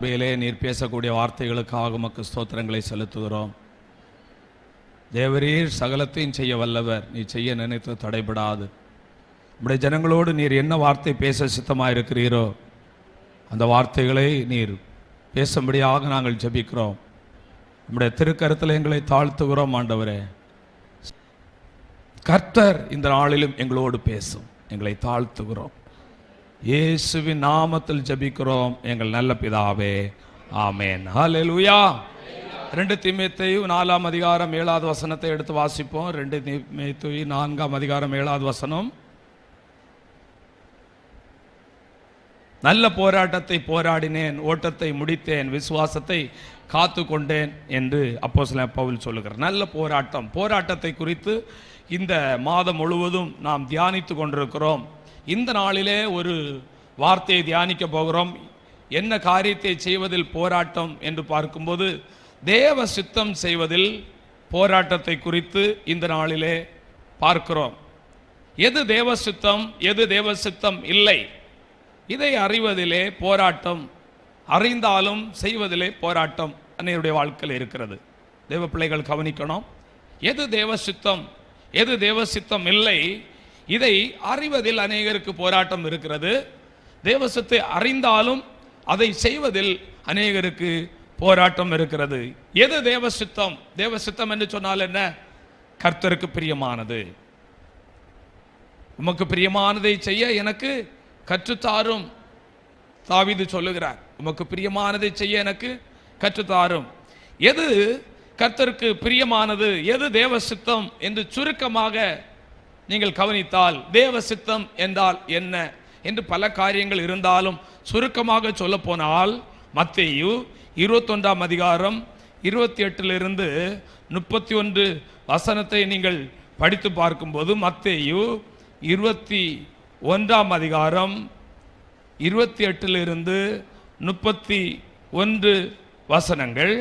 சபையிலே நீர் பேசக்கூடிய வார்த்தைகளுக்காக உமக்கு ஸ்தோத்திரங்களை செலுத்துகிறோம். தேவரீர் சகலத்தையும் செய்ய வல்லவர். நீ செய்ய நினைத்து தடைபடாது. நம்முடைய ஜனங்களோடு நீர் என்ன வார்த்தை பேச சித்தமாக இருக்கிறீரோ அந்த வார்த்தைகளை நீர் பேசும்படியாக நாங்கள் ஜெபிக்கிறோம். நம்முடைய திருக்கரத்தில் எங்களை தாழ்த்துகிறோம். ஆண்டவரே, கர்த்தர் இந்த நாளிலும் எங்களோடு பேசும். எங்களை தாழ்த்துகிறோம். இயேசுவின் நாமத்தில் ஜெபிக்கிறோம் எங்கள் நல்ல பிதாவே, ஆமென். ஹல்லேலூயா. 2 தீமோத்தேயு 4ஆம் அதிகாரம் 7வது வசனத்தை எடுத்து வாசிப்போம். 2 தீமோத்தேயு 4ஆம் அதிகாரம் 7வது வசனம். நல்ல போராட்டத்தை போராடினேன், ஓட்டத்தை முடித்தேன், விசுவாசத்தை காத்து கொண்டேன் என்று அப்போஸ்தலன் பவுல் சொல்லுகிறார். நல்ல போராட்டத்தை குறித்து இந்த மாதம் முழுவதும் நாம் தியானித்து கொண்டிருக்கிறோம். இந்த நாளிலே ஒரு வார்த்தையை தியானிக்க போகிறோம். என்ன காரியத்தை செய்வதில் போராட்டம் என்று பார்க்கும்போது தேவ சித்தம் செய்வதில் போராட்டத்தை குறித்து இந்த நாளிலே பார்க்கிறோம். எது தேவ சித்தம், எது தேவ சித்தம் இல்லை, இதை அறிவதிலே போராட்டம், அறிந்தாலும் செய்வதிலே போராட்டம் அன்னையுடைய வாழ்க்கையில் இருக்கிறது. தேவ பிள்ளைகள் கவனிக்கணும். எது தேவ சித்தம், எது தேவ சித்தம் இல்லை, இதை அறிவதில் அநேகருக்கு போராட்டம் இருக்கிறது. தேவசத்தை அறிந்தாலும் அதை செய்வதில் அநேகருக்கு போராட்டம் இருக்கிறது. எது தேவசித்தம்? தேவசித்தம் என்று சொன்னால் என்ன? கர்த்தருக்கு பிரியமானது. உமக்கு பிரியமானதை செய்ய எனக்கு கற்றுத்தாரும். தாவீது சொல்லுகிறார், உமக்கு பிரியமானதை செய்ய எனக்கு கற்றுத்தாரும். எது கர்த்தருக்கு பிரியமானது, எது தேவசித்தம் என்று சுருக்கமாக நீங்கள் கவனித்தால், தேவ சித்தம் என்றால் என்ன என்று பல காரியங்கள் இருந்தாலும் சுருக்கமாக சொல்ல போனால் மத்தேயு 21ஆம் அதிகாரம் 28லிருந்து 31 வசனத்தை நீங்கள் படித்து பார்க்கும்போது, மத்தேயு 21ஆம் அதிகாரம் 28லிருந்து 31 வசனங்கள்.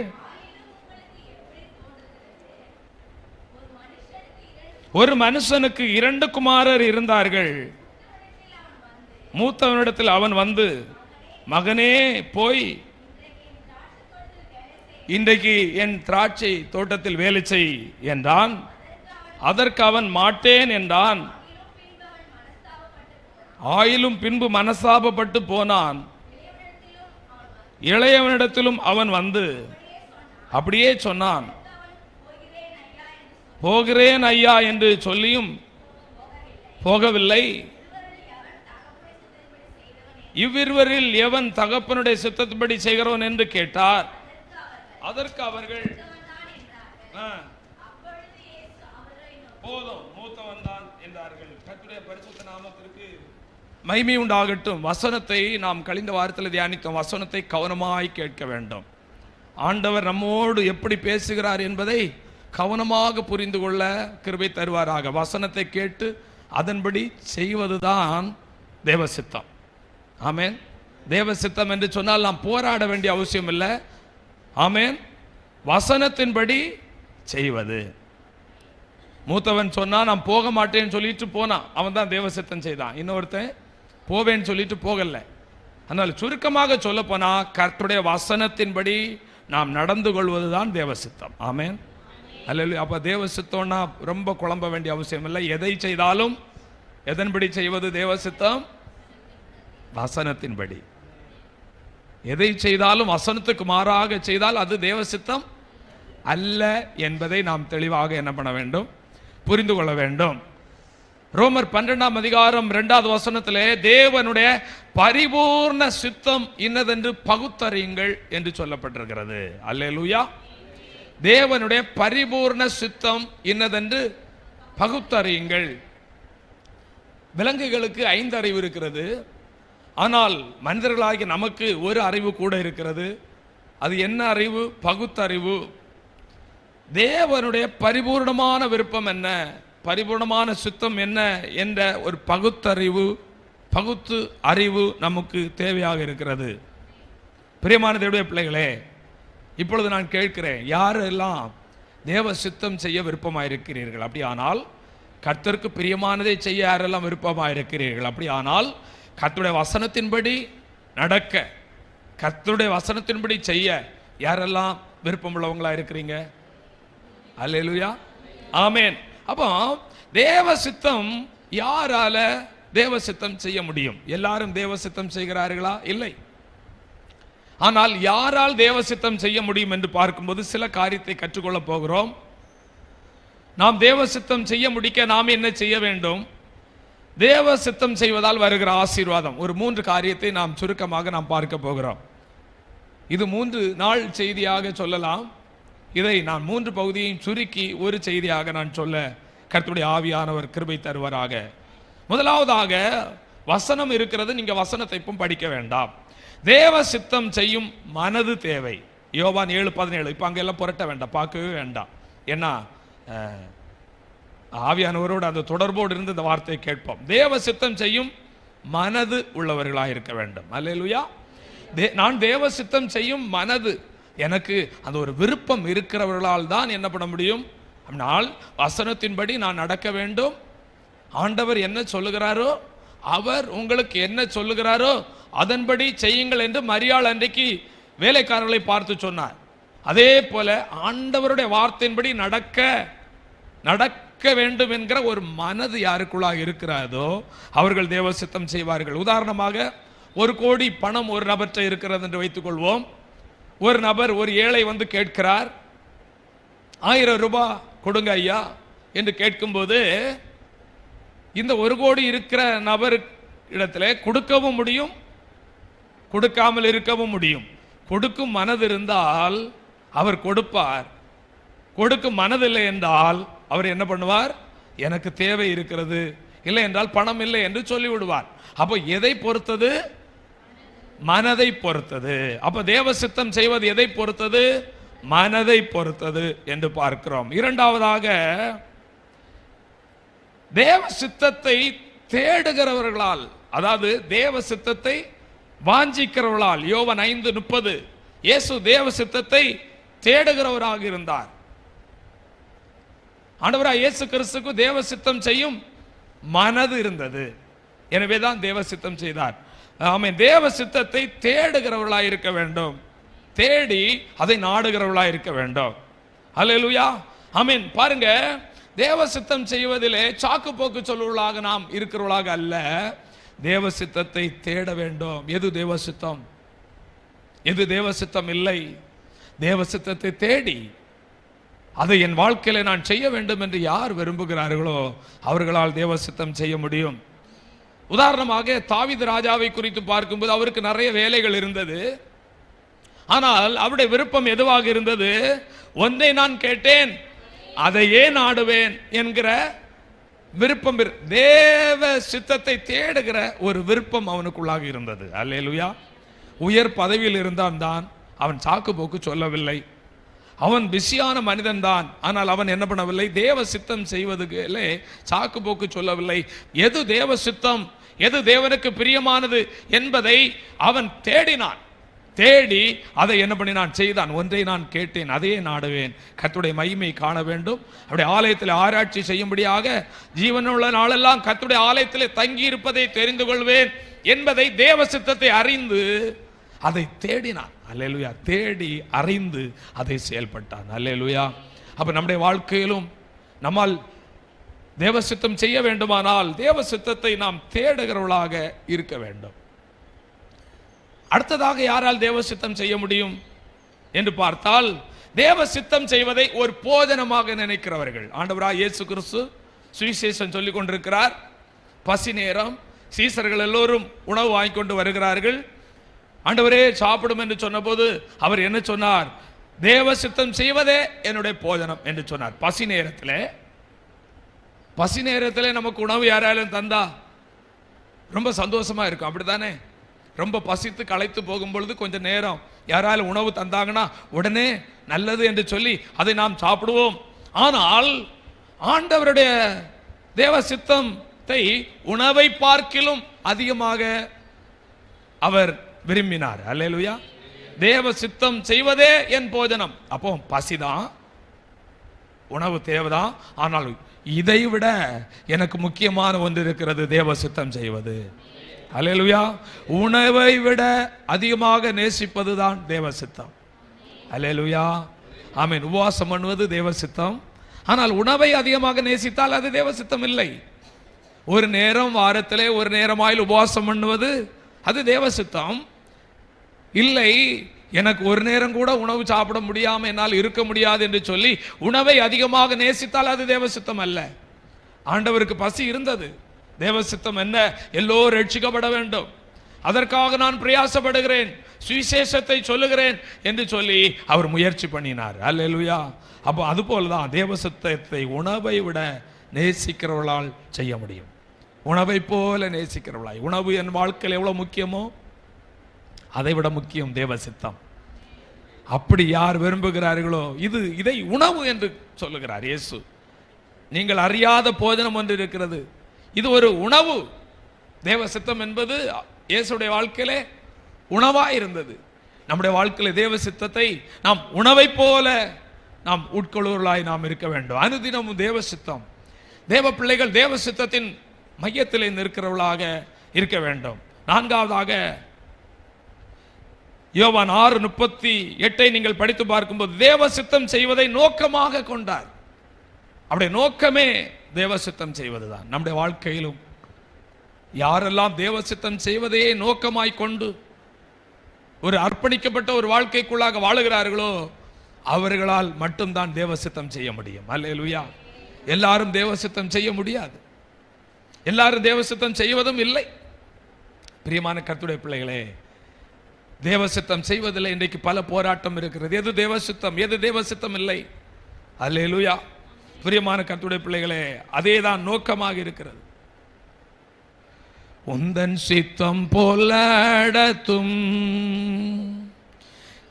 ஒரு மனுஷனுக்கு 2 குமாரர் இருந்தார்கள். மூத்தவனிடத்தில் அவன் வந்து, மகனே போய் இன்றைக்கு என் திராட்சை தோட்டத்தில் வேலை செய் என்றான். அதற்கு அவன் மாட்டேன் என்றான். ஆயிலும் பின்பு மனஸ்தாபப்பட்டு போனான். இளையவனிடத்திலும் அவன் வந்து அப்படியே சொன்னான். போகிறேன் ஐயா என்று சொல்லியும் போகவில்லை. இவ்விருவரில் எவன் தகப்பனுடைய சித்தத்தின்படி செய்கிறவன் என்று கேட்டார். அதற்கு அவர்கள், போதும், மூத்தவன் தான் என்றார்கள். கர்த்தருடைய பரிசுத்த நாமத்திற்கு மகிமை உண்டாகட்டும். வசனத்தை நாம் கழிந்த வாரத்தில் தியானித்தோம். வசனத்தை கவனமாய் கேட்க வேண்டும். ஆண்டவர் நம்மோடு எப்படி பேசுகிறார் என்பதை கவனமாக புரிந்து கொள்ள கிருபை தருவாராக. வசனத்தை கேட்டு அதன்படி செய்வதுதான் தேவசித்தம். ஆமென். தேவசித்தம் என்று சொன்னால் நாம் போராட வேண்டிய அவசியம் இல்லை. ஆமென். வசனத்தின்படி செய்வது. மூத்தவன் சொன்னா நான் போக மாட்டேன்னு சொல்லிட்டு போனான், அவன் தான் தேவசித்தம் செய்தான். இன்னொருத்தன் போவேன்னு சொல்லிட்டு போகல. அதனால் சுருக்கமாக சொல்ல போனா கர்த்தருடைய வசனத்தின்படி நாம் நடந்து கொள்வதுதான் தேவசித்தம். ஆமென். அல்லேலூயா. அப்ப தேவசித்தம்னா ரொம்ப குழம்ப வேண்டிய அவசியம் இல்லை. எதை செய்தாலும் எதன்படி செய்வது தேவசித்தம்? வசனத்தின்படி. எதை செய்தாலும் வசனத்துக்கு மாறாக செய்தால் அது தேவசித்தம் அல்ல என்பதை நாம் தெளிவாக என்ன பண்ண வேண்டும்? புரிந்து கொள்ள வேண்டும். ரோமர் 12ஆம் அதிகாரம் 2வது வசனத்திலே தேவனுடைய பரிபூர்ண சித்தம் இன்னதென்று பகுத்தறியுங்கள் என்று சொல்லப்பட்டிருக்கிறது. அல்லேலூயா. தேவனுடைய பரிபூர்ண சித்தம் இன்னதென்று பகுத்தறியுங்கள். விலங்குகளுக்கு 5 அறிவு இருக்கிறது. ஆனால் மனிதர்களாகி நமக்கு ஒரு அறிவு கூட இருக்கிறது. அது என்ன அறிவு? பகுத்தறிவு. தேவனுடைய பரிபூர்ணமான விருப்பம் என்ன, பரிபூர்ணமான சித்தம் என்ன என்ற ஒரு பகுத்தறிவு, பகுத்து அறிவு நமக்கு தேவையாக இருக்கிறது. பிரியமான தேவனுடைய பிள்ளைகளே, இப்பொழுது நான் கேட்கிறேன், யாரெல்லாம் தேவ சித்தம் செய்ய விருப்பமாயிருக்கிறீர்கள்? அப்படி ஆனால் கர்த்தருக்கு பிரியமானதை செய்ய யாரெல்லாம் விருப்பமாயிருக்கிறீர்கள்? அப்படி ஆனால் கர்த்தருடைய வசனத்தின்படி நடக்க கர்த்தருடைய வசனத்தின்படி செய்ய யாரெல்லாம் விருப்பம் உள்ளவங்களா இருக்கிறீங்க? அல்லேலூயா, ஆமென். அப்போ தேவ சித்தம் யாரால தேவ சித்தம் செய்ய முடியும்? எல்லாரும் தேவ சித்தம் செய்கிறார்களா? இல்லை. ஆனால் யாரால் தேவ சித்தம் செய்ய முடியும் என்று பார்க்கும்போது சில காரியத்தை கற்றுக்கொள்ள போகிறோம். நாம் தேவ சித்தம் செய்ய முடிக்க நாம் என்ன செய்ய வேண்டும்? தேவ சித்தம் செய்வதால் வருகிற ஆசீர்வாதம், ஒரு 3 காரியத்தை நாம் சுருக்கமாக நாம் பார்க்க போகிறோம். இது 3 நாள் செய்தியாக சொல்லலாம். இதை நான் 3 பகுதியையும் சுருக்கி ஒரு செய்தியாக நான் சொல்ல கர்த்தருடைய ஆவியானவர் கிருபை தருவாராக. முதலாவதாக வசனம் இருக்கிறது, நீங்க வசனத்தை இப்போ படிக்க வேண்டாம். தேவ சித்தம் செய்யும் மனது தேவை. யோவான் 7:17. இப்போ அங்கெல்லாம் புரட்ட வேண்டாம், பார்க்கவே வேண்டாம். ஏன்னா ஆவியானவரோடு அந்த தொடர்போடு இருந்து இந்த வார்த்தையை கேட்போம். தேவ சித்தம் செய்யும் மனது உள்ளவர்களாக இருக்க வேண்டும். அல்லேலூயா. நான் தேவ சித்தம் செய்யும் மனது, எனக்கு அந்த ஒரு விருப்பம் இருக்கிறவர்களால் தான் என்ன பண்ண முடியும்? ஆனால் வசனத்தின்படி நான் நடக்க வேண்டும். ஆண்டவர் என்ன சொல்லுகிறாரோ, அவர் உங்களுக்கு என்ன சொல்லுகிறாரோ அதன்படி செய்யுங்கள் என்று மரியாள் அன்றைக்கு வேலைக்காரர்களை பார்த்து சொன்னார். அதே போல ஆண்டவருடைய வார்த்தையின்படி நடக்க வேண்டும் என்கிற ஒரு மனது யாருக்குள்ளாக இருக்கிறதோ அவர்கள் தேவ சித்தம் செய்வார்கள். உதாரணமாக 1 கோடி பணம் ஒரு நபர்கிட்ட இருக்கிறது என்று வைத்துக் கொள்வோம். ஒரு நபர், ஒரு ஏழை வந்து கேட்கிறார், 1000 ரூபாய் கொடுங்க ஐயா என்று கேட்கும்போது இந்த 1 கோடி இருக்கிற நபர் இடத்துல கொடுக்கவும் முடியும், கொடுக்காமல் இருக்கவும் முடியும். கொடுக்கும் மனது இருந்தால் அவர் கொடுப்பார், கொடுக்கும் மனதில்லை என்றால் அவர் என்ன பண்ணுவார்? எனக்கு தேவை இருக்கிறது, இல்லை என்றால் பணம் இல்லை என்று சொல்லிவிடுவார். அப்போ எதை பொறுத்தது? மனதை பொறுத்தது. அப்ப தேவ சித்தம் செய்வது எதை பொறுத்தது? மனதை பொறுத்தது என்று பார்க்கிறோம். இரண்டாவதாக தேவ சித்தத்தை தேடுகிறவர்களால், அதாவது தேவ சித்தத்தை வாஞ்சிக்கிறவர்களால். யோவான் 5:30. இயேசு தேவ சித்தத்தை தேடுகிறவராக இருந்தார். ஆண்டவராகிய இயேசு கிறிஸ்துவுக்கு தேவ சித்தம் செய்யும் மனது இருந்தது. எனவே தான் தேவ சித்தம் செய்தார். ஆமென். தேவ சித்தத்தை தேடுகிறவர்களாக இருக்க வேண்டும், தேடி அதை நாடுகிறவர்களாக இருக்க வேண்டும். அல்லேலூயா, ஆமென். பாருங்க, தேவ சித்தம் செய்வதிலே சாக்கு போக்கு சொல்லுவர்களாக நாம் இருக்கிறவர்களாக அல்ல, தேவ சித்தத்தை தேட வேண்டும். எது தேவ சித்தம், எது தேவ சித்தம் இல்லை, தேவ சித்தத்தை தேடி அதை என் வாழ்க்கையில நான் செய்ய வேண்டும் என்று யார் விரும்புகிறார்களோ அவர்களால் தேவ சித்தம் செய்ய முடியும். உதாரணமாக தாவீது ராஜாவை குறித்து பார்க்கும்போது அவருக்கு நிறைய வேலைகள் இருந்தது. ஆனால் அவருடைய விருப்பம் எதுவாக இருந்தது? ஒன்றை நான் கேட்டேன் அதையே நாடுவேன் என்கிற விருப்பம். தேவ சித்தத்தை தேடுகிற ஒரு விருப்பம் அவனுக்குள்ளாக இருந்தது. அல்லேலூயா. உயர் பதவியில் இருந்தான் தான், அவன் சாக்கு போக்கு சொல்லவில்லை. அவன் பிஸியான மனிதன் தான், ஆனால் அவன் என்ன பண்ணவில்லை? தேவ சித்தம் செய்வதுக்கு சாக்கு போக்கு சொல்லவில்லை. எது தேவ சித்தம், எது தேவனுக்கு பிரியமானது என்பதை அவன் தேடினான். தேடி அதை என்ன பண்ணினான்? செய்தான். ஒன்றை நான் கேட்டேன் அதையே நாடுவேன், கர்த்தருடைய மகிமை காண வேண்டும், அவருடைய ஆலயத்தில் ஆராய்ச்சி செய்யும்படியாக ஜீவனுள்ள நாளெல்லாம் கர்த்தருடைய ஆலயத்தில் தங்கி இருப்பதை தெரிந்து கொள்வேன் என்பதை தேவ சித்தத்தை அறிந்து அதை தேடினான். அல்லேலூயா. தேடி அறிந்து அதை செயல்பட்டான். அல்லேலூயா. அப்ப நம்முடைய வாழ்க்கையிலும் நம்மால் தேவ சித்தம் செய்ய வேண்டுமானால் தேவ சித்தத்தை நாம் தேடுகிறவர்களாக இருக்க வேண்டும். அடுத்ததாக யாரால் தேவ சித்தம் செய்ய முடியும் என்று பார்த்தால், தேவ சித்தம் செய்வதை ஒரு போஜனமாக நினைக்கிறவர்கள். ஆண்டவராகிய இயேசு கிறிஸ்து சுவிசேஷம் சொல்லிக் கொண்டிருக்கிறார். பசி நேரம், சீசர்கள் எல்லோரும் உணவு வாங்கி கொண்டு வருகிறார்கள். ஆண்டவரே சாப்பிடும் என்று சொன்னபோது அவர் என்ன சொன்னார்? தேவ சித்தம் செய்வதே என்னுடைய போஜனம் என்று சொன்னார். பசி நேரத்தில் நமக்கு உணவு யாராலும் தந்தா ரொம்ப சந்தோஷமா இருக்கும், அப்படித்தானே? ரொம்ப பசித்து களைத்து போகும் பொழுது கொஞ்சம் நேரம் யாராலும் உணவு தந்தாங்கன்னா உடனே நல்லது என்று சொல்லி அதை நாம் சாப்பிடுவோம். ஆனால் ஆண்டவருடைய தேவ சித்தத்தை உணவை பார்க்கிலும் அதிகமாக அவர் விரும்பினார். அல்லேலூயா. தேவ சித்தம் செய்வதே என் போஜனம். அப்போ பசிதான், உணவு தேவைதான், ஆனால் இதை விட எனக்கு முக்கியமான ஒன்று இருக்கிறது, தேவ சித்தம் செய்வது. அல்லேலூயா. உணவை விட அதிகமாக நேசிப்பதுதான் தேவ சித்தம். அல்லேலூயா, ஆமென். உபவாசம் பண்ணுவது தேவ சித்தம். ஆனால் உணவை அதிகமாக நேசித்தால் அது தேவ சித்தம் இல்லை. ஒரு நேரம் வாரத்திலே ஒரு நேரமாயில் உபவாசம் பண்ணுவது அது தேவ சித்தம் இல்லை. எனக்கு ஒரு நேரம் கூட உணவு சாப்பிட முடியாமல் என்னால் இருக்க முடியாது என்று சொல்லி உணவை அதிகமாக நேசித்தால் அது தேவ சித்தம் அல்ல. ஆண்டவருக்கு பசி இருந்தது. தேவ சித்தம் என்ன? எல்லோரும் ரட்சிக்கப்பட வேண்டும், அதற்காக நான் பிரயாசப்படுகிறேன், சுவிசேஷத்தை சொல்லுகிறேன் என்று சொல்லி அவர் முயற்சி பண்ணினார். அல்லேலூயா. அப்போ அதுபோல்தான் தேவ சித்தத்தை உணவை விட நேசிக்கிறவர்களால் செய்ய முடியும். உணவை போல நேசிக்கிறவர்களாய். உணவு என் வாழ்க்கையில் எவ்வளவு முக்கியமோ அதை விட முக்கியம் தேவ சித்தம். அப்படி யார் விரும்புகிறார்களோ இதை உணவு என்று சொல்லுகிறார் இயேசு. நீங்கள் அறியாத போஜனம் ஒன்று இருக்கிறது, இது ஒரு உணவு. தேவ சித்தம் என்பது இயேசுடைய வாழ்க்கையிலே உணவாய் இருந்தது. நம்முடைய வாழ்க்கையில் தேவ சித்தத்தை நாம் உணவை போல நாம் உட்கொள்வர்களாய் நாம் இருக்க வேண்டும். அனுதினமும் தேவ சித்தம். தேவ பிள்ளைகள் தேவ சித்தத்தின் மையத்திலே நிற்கிறவர்களாக இருக்க வேண்டும். நான்காவதாக யோவான் 6:38 நீங்கள் படித்து பார்க்கும்போது தேவ சித்தம் செய்வதை நோக்கமாக கொண்டார். அவருடைய நோக்கமே தேவ சித்தம் செய்வதுதான். நம்முடைய வாழ்க்கையிலும் யாரெல்லாம் தேவ சித்தம் செய்வதையே நோக்கமாய் கொண்டு ஒரு அர்ப்பணிக்கப்பட்ட ஒரு வாழ்க்கைக்குள்ளாக வாழுகிறார்களோ அவர்களால் மட்டும்தான் தேவ சித்தம் செய்ய முடியும். அல்லேலூயா. எல்லாரும் தேவ சித்தம் செய்ய முடியாது, எல்லாரும் தேவ சித்தம் செய்வதும் இல்லை. பிரியமான கர்த்தருடைய பிள்ளைகளே, தேவ சித்தம் செய்வதில்லை. இன்றைக்கு பல போராட்டம் இருக்கிறது. எது தேவ சித்தம், எது தேவ சித்தம் இல்லை. அல்லேலூயா. பிரியமான கர்த்தருடைய பிள்ளைகளே, அதேதான் நோக்கமாக இருக்கிறது. உந்தன் சித்தம் போலடத்தும்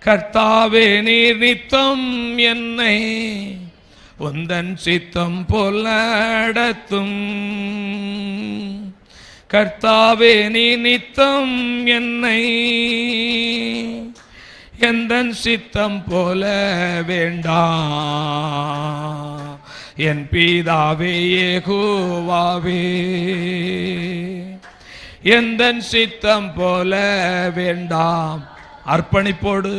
கர்த்தாவே நீர் நித்தம் என்னை, உந்தன் சித்தம் போலடத்தும் கர்த்தாவே நீ நித்தம் என்னை, எந்தன் சித்தம் போல வேண்டாம் என் பிதாவே யெகோவாவே, எந்தன் சித்தம் போல வேண்டாம். அர்ப்பணிப்போடு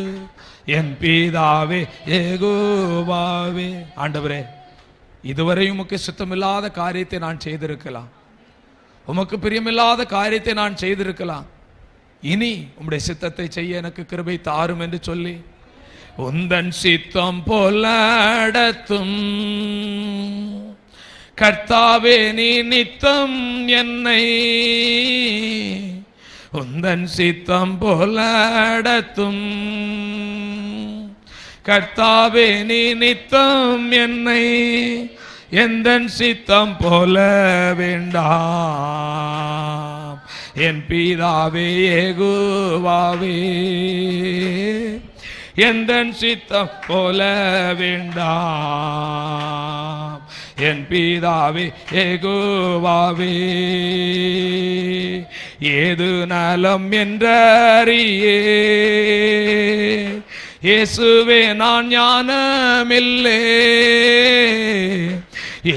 என் பிதாவே யெகோவாவே. ஆண்டவரே, இதுவரை உமக்கு சித்தமில்லாத காரியத்தை நான் செய்திருக்கலாம், உமக்கு பிரியமில்லாத காரியத்தை நான் செய்திருக்கலாம். இனி உம்முடைய சித்தத்தை செய்ய எனக்கு கிருபை தாரும் என்று சொல்லி உந்தன் சித்தம் போலடத்தும் கர்த்தாவே நீ நித்தம் என்னை, உந்தன் சித்தம் போலடத்தும் கர்த்தாவே நீ நித்தம் என்னை, எந்தன் சித்தம் போல வேண்டாம் என் பிதாவே யெகோவாவே, எந்தன் சித்தம் போல வேண்டாம் என் பிதாவே யெகோவாவே, ஏது நலம் என்றறியே இயேசுவே நான் ஞானமில்லே,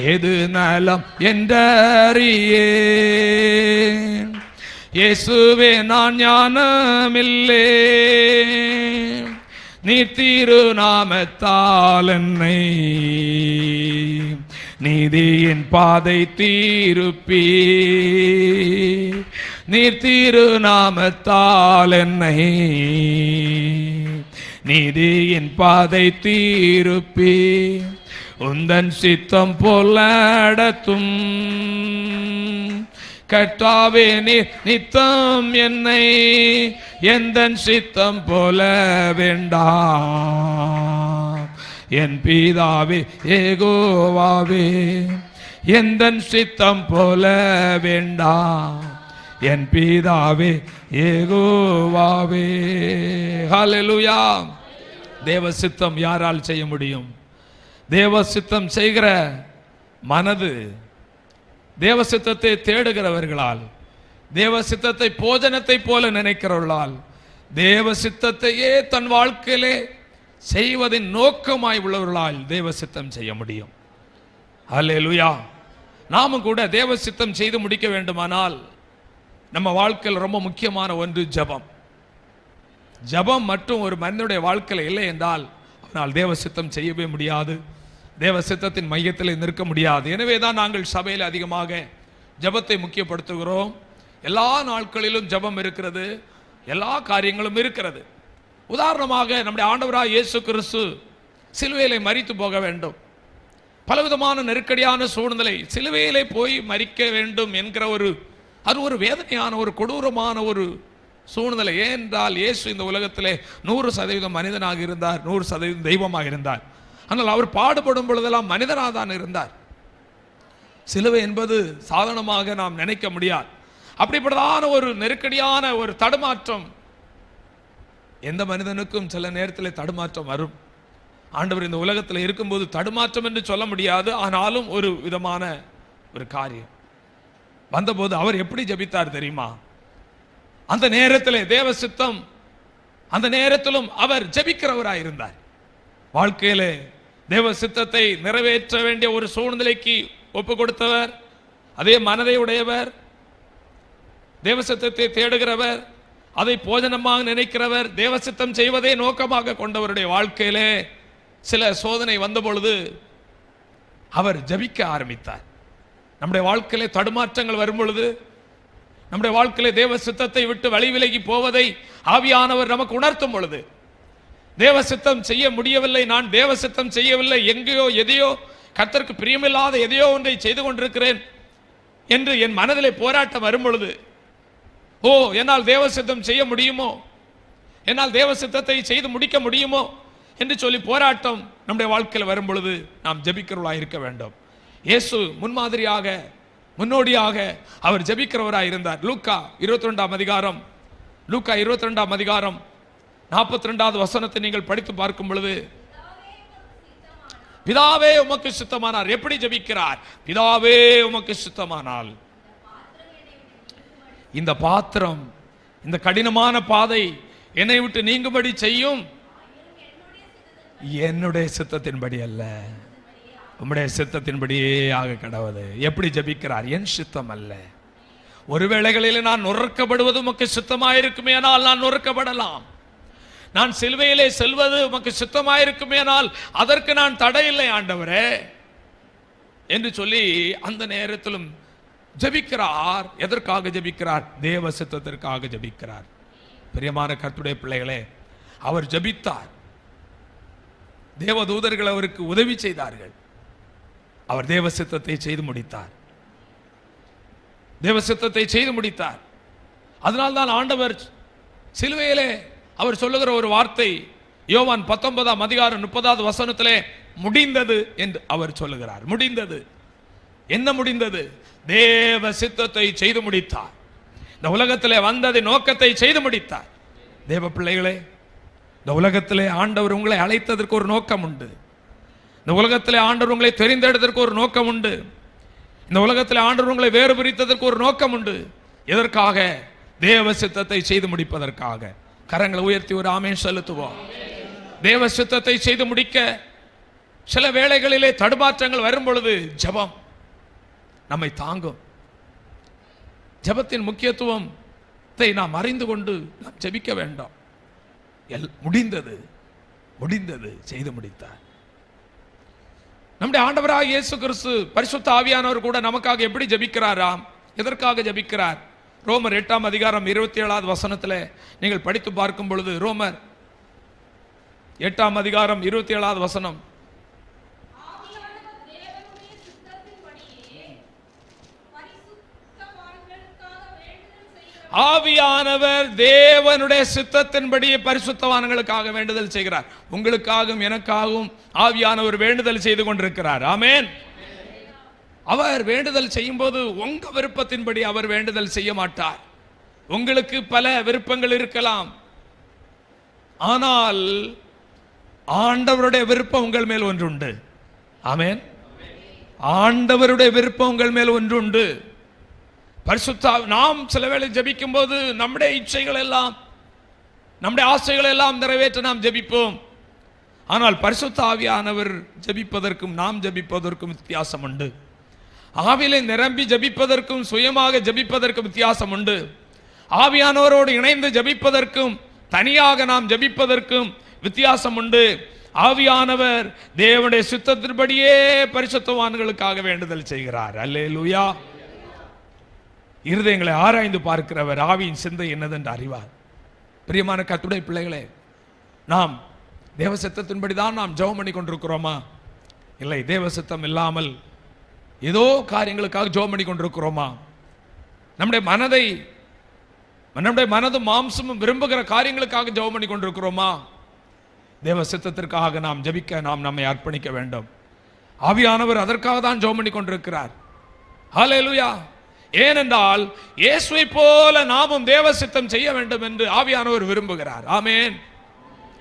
ஏது நலம் என்றறியே இயேசுவே நான் ஞானமில்லே, நீ திருநாமத்தால் என்னை நீதியின் பாதை தீருப்பி, நீ திருநாமத்தால் என்னை நீதியின் பாதை தீருப்பி, உந்தன் சித்தம் போலடத்தும் கர்த்தாவே நீர் நித்தம் என்னை, எந்தன் சித்தம் போல வேண்டாம் என் பிதாவே யெகோவாவே, எந்தன் சித்தம் போல வேண்டாம் என் பிதாவே யெகோவாவே. ஹல்லேலூயா. தேவ சித்தம் யாரால் செய்ய முடியும்? தேவ சித்தம் செய்கிற மனது தேவ சித்தத்தை தேடுகிறவர்களால், தேவ சித்தத்தை போஜனத்தை போல நினைக்கிறவர்களால், தேவ சித்தத்தையே தன் வாழ்க்கையிலே செய்வதின் நோக்கமாய் உள்ளவர்களால் தேவ சித்தம் செய்ய முடியும். அல்லேலூயா. நாமும் கூட தேவ சித்தம் செய்து முடிக்க வேண்டுமானால் நம்ம வாழ்க்கையில் ரொம்ப முக்கியமான ஒன்று ஜெபம். ஜெபம் மட்டும் ஒரு மனிதனுடைய வாழ்க்கையில் இல்லை என்றால் அவனால் தேவ சித்தம் செய்யவே முடியாது, தேவ சித்தத்தின் மையத்தில் நிற்க முடியாது. எனவே தான் நாங்கள் சபையில் அதிகமாக ஜெபத்தை முக்கியப்படுத்துகிறோம். எல்லா நாட்களிலும் ஜெபம் இருக்கிறது, எல்லா காரியங்களும் இருக்கிறது. உதாரணமாக நம்முடைய ஆண்டவராகிய இயேசு கிறிஸ்து சிலுவையிலே மரித்து போக வேண்டும். பலவிதமான நெருக்கடியான சூழ்நிலை, சிலுவையிலே போய் மரிக்க வேண்டும் என்கிற அது ஒரு வேதனையான ஒரு கொடூரமான ஒரு சூழ்நிலை. ஏனென்றால் இயேசு இந்த உலகத்திலே 100% மனிதனாக இருந்தார், 100% தெய்வமாக இருந்தார். ஆனால் அவர் பாடுபடும் பொழுதெல்லாம் மனிதனாக தான் இருந்தார். சிலுவை என்பது சாதாரணமாக நாம் நினைக்க முடியாது. அப்படிப்பட்டதான ஒரு நெருக்கடியான ஒரு தடுமாற்றம் எந்த மனிதனுக்கும் சில நேரத்தில் தடுமாற்றம் வரும். ஆண்டவர் இந்த உலகத்தில் இருக்கும்போது தடுமாற்றம் என்று சொல்ல முடியாது, ஆனாலும் ஒரு விதமான ஒரு காரியம் வந்தபோது அவர் எப்படி ஜெபித்தார் தெரியுமா? அந்த நேரத்தில் தேவ சித்தம், அந்த நேரத்திலும் அவர் ஜெபிக்கிறவராக இருந்தார். வாழ்க்கையிலே தேவ சித்தத்தை நிறைவேற்ற வேண்டிய ஒரு சூழ்நிலைக்கு ஒப்பு கொடுத்தவர், அதே மனதை உடையவர், தேவ சித்தத்தை தேடுகிறவர், அதை போஜனமாக நினைக்கிறவர், தேவ சித்தம் செய்வதை நோக்கமாக கொண்டவருடைய வாழ்க்கையிலே சில சோதனை வந்த பொழுது அவர் ஜெபிக்க ஆரம்பித்தார். நம்முடைய வாழ்க்கையிலே தடுமாற்றங்கள் வரும் பொழுது, நம்முடைய வாழ்க்கையிலே தேவ சித்தத்தை விட்டு வழி விலகி போவதை ஆவியானவர் நமக்கு உணர்த்தும் பொழுது, தேவ சித்தம் செய்ய முடியவில்லை, நான் தேவ சித்தம் செய்யவில்லை, எங்கேயோ எதையோ கர்த்தருக்கு பிரியமில்லாத எதையோ ஒன்றை செய்து கொண்டிருக்கிறேன் என்று என் மனதிலே போராட்டம் வரும் பொழுது, ஓ என்னால் தேவ சித்தம் செய்ய முடியுமோ, என்னால் தேவ சித்தத்தை செய்து முடிக்க முடியுமோ என்று சொல்லி போராட்டம் நம்முடைய வாழ்க்கையில் வரும் பொழுது நாம் ஜெபிக்கிறவர்களாக இருக்க வேண்டும். இயேசு முன்மாதிரியாக, முன்னோடியாக அவர் ஜெபிக்கிறவராக இருந்தார். லூக்கா 22ஆம் அதிகாரம் 42வது வசனத்தை நீங்கள் படித்து பார்க்கும் பொழுது, பிதாவே உமக்கு சித்தமானார். எப்படி ஜெபிக்கிறார்? பிதாவே உமக்கு சித்தமானால் இந்த பாத்திரம், இந்த கடினமான பாதை என்னை விட்டு நீங்கும்படி செய்யும், என்னுடைய சித்தத்தின்படி அல்ல உம்முடைய சித்தத்தின்படியே ஆக கடவுது. எப்படி ஜெபிக்கிறார்? என் சித்தம் அல்ல. ஒருவேளைகளில் நான் நொறுக்கப்படுவது உமக்கு சித்தமாயிருக்குமே ஆனால் நான் நொறுக்கப்படலாம். நான் சிலுவையிலே செல்வது உமக்கு சித்தமாயிருக்குமே ஆனால் அதற்கு நான் தடையில்லை ஆண்டவரே என்று சொல்லி அந்த நேரத்திலும் ஜெபிக்கிறார். எதற்காக ஜெபிக்கிறார்? தேவ சித்தத்திற்காக ஜெபிக்கிறார். பிரியமான கர்த்தருடைய பிள்ளைகளே, அவர் ஜெபித்தார். தேவதூதர்கள் அவருக்கு உதவி செய்தார்கள். அவர் தேவ சித்தத்தை செய்து முடித்தார். தேவ சித்தத்தை செய்து முடித்தார். அதனால்தான் ஆண்டவர் சிலுவையிலே அவர் சொல்லுகிற ஒரு வார்த்தை, யோவான் 19ஆம் அதிகாரம் 30வது வசனத்திலே முடிந்தது என்று அவர் சொல்லுகிறார். முடிந்தது. என்ன முடிந்தது? தேவ சித்தத்தை செய்து முடித்தார். இந்த உலகத்திலே வந்தது நோக்கத்தை செய்து முடித்தார். தேவ பிள்ளைகளே, இந்த உலகத்திலே ஆண்டவர் உங்களை அழைத்ததற்கு ஒரு நோக்கம் உண்டு. இந்த உலகத்திலே ஆண்டவர் உங்களை தெரிந்தெடுத்ததற்கு ஒரு நோக்கம் உண்டு. இந்த உலகத்திலே ஆண்டவர் உங்களை வேறு பிரித்ததற்கு ஒரு நோக்கம் உண்டு. எதற்காக? தேவ சித்தத்தை செய்து முடிப்பதற்காக. கரங்களை உயர்த்தி ஒரு ஆமென் செலுத்துவோம். தேவ சித்தத்தை செய்து முடிக்க சில வேளைகளிலே தடுமாற்றங்கள் வரும் பொழுது ஜெபம் நம்மை தாங்கும். ஜெபத்தின் முக்கியத்துவத்தை நாம் அறிந்து கொண்டு நாம் ஜெபிக்க வேண்டும். முடிந்தது முடிந்தது செய்து முடித்தார். நம்முடைய ஆண்டவராகிய இயேசு கிறிஸ்து பரிசுத்த ஆவியானவர் கூட நமக்காக எப்படி ஜெபிக்கிறாராம்? எதற்காக ஜெபிக்கிறார்? ரோமர் 8ஆம் அதிகாரம் 27வது வசனத்தில் நீங்கள் படித்து பார்க்கும் பொழுது, ரோமர் 8ஆம் அதிகாரம் 27வது வசனம், ஆவியானவர் தேவனுடைய சித்தத்தின்படி பரிசுத்தவான்களுக்காக வேண்டுதல் செய்கிறார். உங்களுக்காகவும் எனக்காகவும் ஆவியானவர் வேண்டுதல் செய்து கொண்டிருக்கிறார். ஆமென். அவர் வேண்டுதல் செய்யும் போது உங்க விருப்பத்தின்படி அவர் வேண்டுதல் செய்ய மாட்டார். உங்களுக்கு பல விருப்பங்கள் இருக்கலாம், ஆனால் ஆண்டவருடைய விருப்பம் உங்கள் மேல் ஒன்றுண்டு. ஆமென். ஆண்டவருடைய விருப்பம் உங்கள் மேல் ஒன்றுண்டு. பரிசுத்த நாம் சில வேளை ஜெபிக்கும் போது நம்முடைய இச்சைகள் எல்லாம், நம்முடைய ஆசைகள் எல்லாம் நிறைவேற்ற நாம் ஜெபிப்போம். ஆனால் பரிசுத்த ஆவியானவர் ஜெபிப்பதற்கும் நாம் ஜெபிப்பதற்கும் வித்தியாசம் உண்டு. ஆவியிலே நிரம்பி ஜபிப்பதற்கும் சுயமாக ஜபிப்பதற்கும் வித்தியாசம் உண்டு. ஆவியானவரோடு இணைந்து ஜபிப்பதற்கும் தனியாக நாம் ஜபிப்பதற்கும் வித்தியாசம் உண்டு. ஆவியானவர் தேவனுடைய சித்தத்தின்படியே பரிசுத்தவான்களுக்காக வேண்டுதல் செய்கிறார். அல்லேலூயா. இருதயங்களை ஆராய்ந்து பார்க்கிறவர் ஆவியின் சிந்தை என்னதென்று அறிவார். பிரியமான கர்த்தருடைய பிள்ளைகளே, நாம் தேவ சித்தத்தின்படி தான் நாம் ஜெபம் பண்ணி கொண்டிருக்கிறோமா? இல்லை, தேவ சித்தம் இல்லாமல் ஏதோ காரியங்களுக்காக ஜெபம் பண்ணி கொண்டிருக்கிறோமா? நம்முடைய மனதும் மாம்சமும் விரும்புகிற காரியங்களுக்காக ஜெபம் பண்ணி கொண்டிருக்கிறோமா? தேவ சித்தத்திற்காக நாம் ஜெபிக்க நாம் நம்மை அர்ப்பணிக்க வேண்டும். ஆவியானவர் அதற்காக தான் ஜெபம் பண்ணி கொண்டிருக்கிறார். ஹல்லேலூயா. ஏனென்றால் இயேசுவை போல நாமும் தேவ சித்தம் செய்ய வேண்டும் என்று ஆவியானவர் விரும்புகிறார். ஆமென்,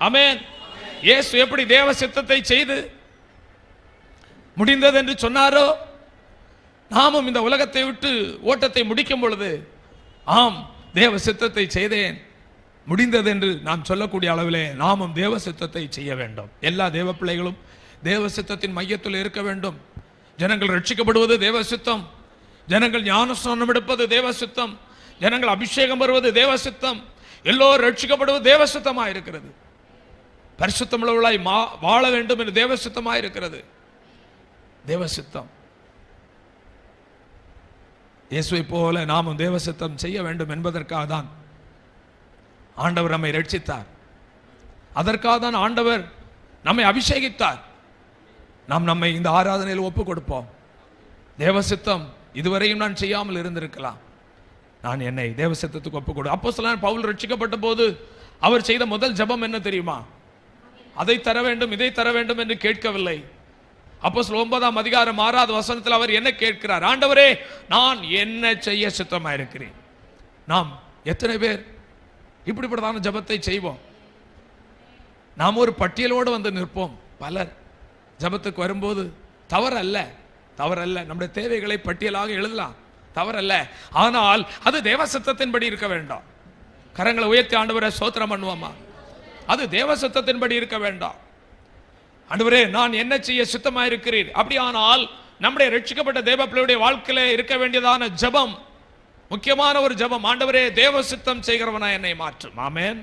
ஆமென். இயேசு எப்படி தேவ சித்தத்தை செய்து முடிந்தது என்று சொன்னாரோ, நாமும் இந்த உலகத்தை விட்டு ஓட்டத்தை முடிக்கும் பொழுது ஆம் தேவ சித்தத்தை செய்தேன் முடிந்தது என்று நாம் சொல்லக்கூடிய அளவிலே நாமும் தேவ சித்தத்தை செய்ய வேண்டும். எல்லா தேவ பிள்ளைகளும் தேவ சித்தத்தின் மையத்தில் இருக்க வேண்டும். ஜனங்கள் ரட்சிக்கப்படுவது தேவ சித்தம், ஜனங்கள் ஞானஸ்நானம் எடுப்பது தேவ சித்தம், ஜனங்கள் அபிஷேகம் வருவது தேவ சித்தம், எல்லோரும் ரட்சிக்கப்படுவது தேவ சித்தமாக இருக்கிறது. பரிசுத்தமுள்ளவர்களாய் வாழ வேண்டும் என்று தேவ சித்தமாக இருக்கிறது. தேவ சித்தம். இயேசுவை போல நாமும் தேவ சித்தம் செய்ய வேண்டும் என்பதற்காக தான் ஆண்டவர் நம்மை ரட்சித்தார். அதற்காக தான் ஆண்டவர் நம்மை அபிஷேகித்தார். நாம் நம்மை இந்த ஆராதனையில் ஒப்பு கொடுப்போம். தேவ சித்தம் இதுவரையும் நான் செய்யாமல் இருந்திருக்கலாம், நான் என்னை தேவ சித்தத்துக்கு ஒப்பு கொடு. அப்போஸ்தலனாகிய பவுல் ரட்சிக்கப்பட்ட போது அவர் செய்த முதல் ஜெபம் என்ன தெரியுமா? அதை தர வேண்டும் இதை தர வேண்டும் என்று கேட்கவில்லை. அப்போஸ்தலர் 9ஆம் அதிகாரம் 6வது வசனத்தில் அவர் என்ன கேட்கிறார்? ஆண்டவரே, நான் என்ன செய்ய சித்தமாக இருக்கிறேன். நாம் எத்தனை பேர் இப்படிப்பட்டதான ஜெபத்தை செய்வோம்? நாம் ஒரு பட்டியலோடு வந்து நிற்போம். பலர் ஜெபத்துக்கு வரும்போது தவறல்ல, நம்முடைய தேவைகளை பட்டியலாக எழுதலாம், தவறல்ல. ஆனால் அது தேவ சித்தத்தின்படி இருக்க வேண்டாம். கரங்களை உயர்த்தி ஆண்டவரை ஸ்தோத்திரம் பண்ணுவோமா? அது தேவ சித்தத்தின்படி இருக்க வேண்டாம். ஆண்டவரே, நான் என்ன செய்ய சித்தமாக இருக்கிறீர். அப்படியானால் நம்முடைய ரட்சிக்கப்பட்ட தேவ பிள்ளையுடைய வாழ்க்கையில இருக்க வேண்டியதான ஜெபம், முக்கியமான ஒரு ஜெபம், ஆண்டவரே தேவ சித்தம் செய்கிறவனா என்னை மாற்றும். ஆமென்.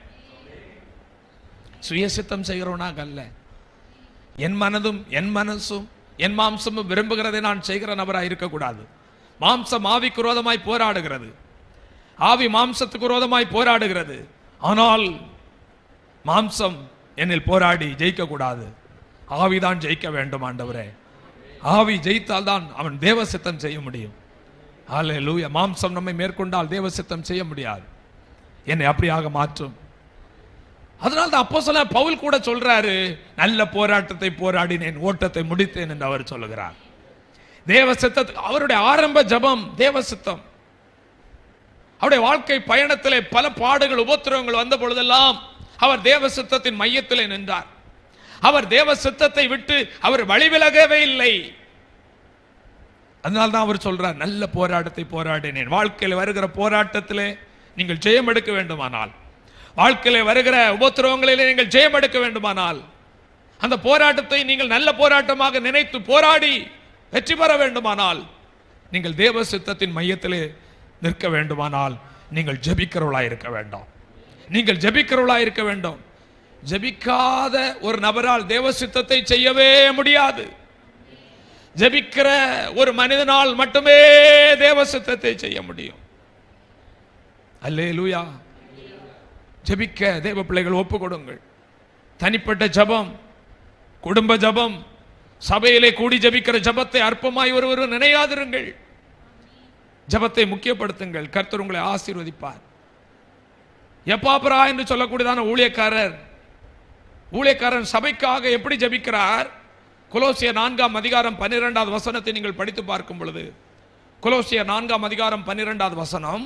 சுய சித்தம் செய்கிறவனாக அல்ல. என் மனதும் என் மனசும் என் மாம்சமும் விரும்புகிறதை நான் செய்கிற நபராக இருக்கக்கூடாது. மாம்சம் ஆவிக்கு விரோதமாய் போராடுகிறது, ஆவி மாம்சத்துக்கு விரோதமாய் போராடுகிறது. ஆனால் மாம்சம் என்னில் போராடி ஜெயிக்க கூடாது. ஆவிதான் ஜெயிக்க வேண்டும். ஆண்டவரே, ஆவி ஜெயித்தால் தான் அவன் தேவ சித்தம் செய்ய முடியும். ஹல்லேலூயா. மாம்சம் நம்மை மேற்கொண்டால் தேவ சித்தம் செய்ய முடியாது. என்னை அப்படியாக மாற்றும். அதனால தான் அப்போஸ்தலன் பவுல் கூட சொல்றாரு, நல்ல போராட்டத்தை போராடினேன், ஓட்டத்தை முடித்தேன் என்று அவர் சொல்லுகிறார். தேவ சித்தத்துக்கு அவருடைய ஆரம்ப ஜெபம் தேவ சித்தம். அவருடைய வாழ்க்கை பயணத்திலே பல பாடுகள் உபத்திரவங்கள் வந்த பொழுதெல்லாம் அவர் தேவ சித்தத்தின் மையத்திலே நின்றார். அவர் தேவ சித்தத்தை விட்டு அவர் வழிவிலகவே இல்லை. அதனால தான் அவர் சொல்றார், நல்ல போராட்டத்தை போராடினேன். வாழ்க்கையில் வருகிற போராட்டத்திலே நீங்கள் ஜெயம் எடுக்க வேண்டுமானால், வாழ்க்கையிலே வருகிற உபத்திரவங்களிலே நீங்கள் ஜெயம் எடுக்க வேண்டுமானால், அந்த போராட்டத்தை நீங்கள் நல்ல போராட்டமாக நினைத்து போராடி வெற்றி பெற வேண்டுமானால், நீங்கள் தேவ சித்தத்தின் மையத்திலே நிற்க வேண்டுமானால் நீங்கள் ஜெபிக்கிறவளாய் இருக்க வேண்டாம். நீங்கள் ஜெபிக்கிறவளாய் இருக்க வேண்டும். ஜெபிக்காத ஒரு நபரால் தேவ சித்தத்தை செய்யவே முடியாது. ஜெபிக்கிற ஒரு மனிதனால் மட்டுமே தேவ சித்தத்தை செய்ய முடியும். அல்லேலூயா. ஜெபிக்க தேவ பிள்ளைகள் ஒப்பு கொடுங்கள். தனிப்பட்ட ஜெபம், குடும்ப ஜெபம், சபையிலே கூடி ஜெபிக்கிற ஜெபத்தை அற்பமாய் ஒருவர் நினையாதிருங்கள். ஜெபத்தை முக்கியப்படுத்துங்கள். கர்த்தர் உங்களை ஆசீர்வதிப்பார். எப்பாப்ரா என்று சொல்லக்கூடியதான ஊழியக்காரன் சபைக்காக எப்படி ஜெபிக்கிறார்? கொலோசியர் 4ஆம் அதிகாரம் 12வது வசனத்தை நீங்கள் படித்து பார்க்கும் பொழுது, கொலோசியர் 4ஆம் அதிகாரம் 12வது வசனம்,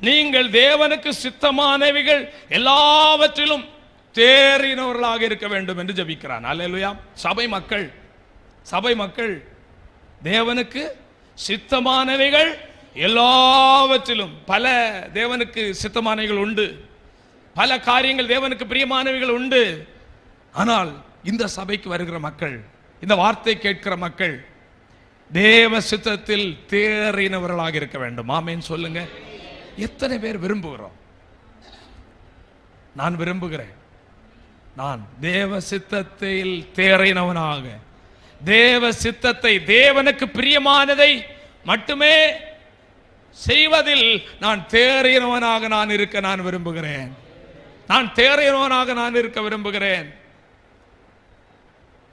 நீங்கள் தேவனுக்கு சித்தமானவைகள் எல்லாவற்றிலும் தேறினவர்களாக இருக்க வேண்டும் என்று ஜெபிக்கிறான். அல்லேலூயா. சபை மக்கள் தேவனுக்கு சித்தமானவைகள் எல்லாவற்றிலும் பல தேவனுக்கு சித்தமானவைகள் உண்டு, பல காரியங்கள் தேவனுக்கு பிரியமானவைகள் உண்டு. ஆனால் இந்த சபைக்கு வருகிற மக்கள், இந்த வார்த்தை கேட்கிற மக்கள் தேவ சித்தத்தில் தேறினவர்களாக இருக்க வேண்டும். ஆமென் சொல்லுங்க. எத்தனை பேர் விரும்புகிறோம்? நான் விரும்புகிறேன், நான் தேவ சித்தத்தில் தேறினவனாக, தேவ சித்தத்தை, தேவனுக்கு பிரியமானதை மட்டுமே செய்வதில் நான் தேறினவனாக நான் இருக்க நான் விரும்புகிறேன். நான் தேறினவனாக நான் இருக்க விரும்புகிறேன்.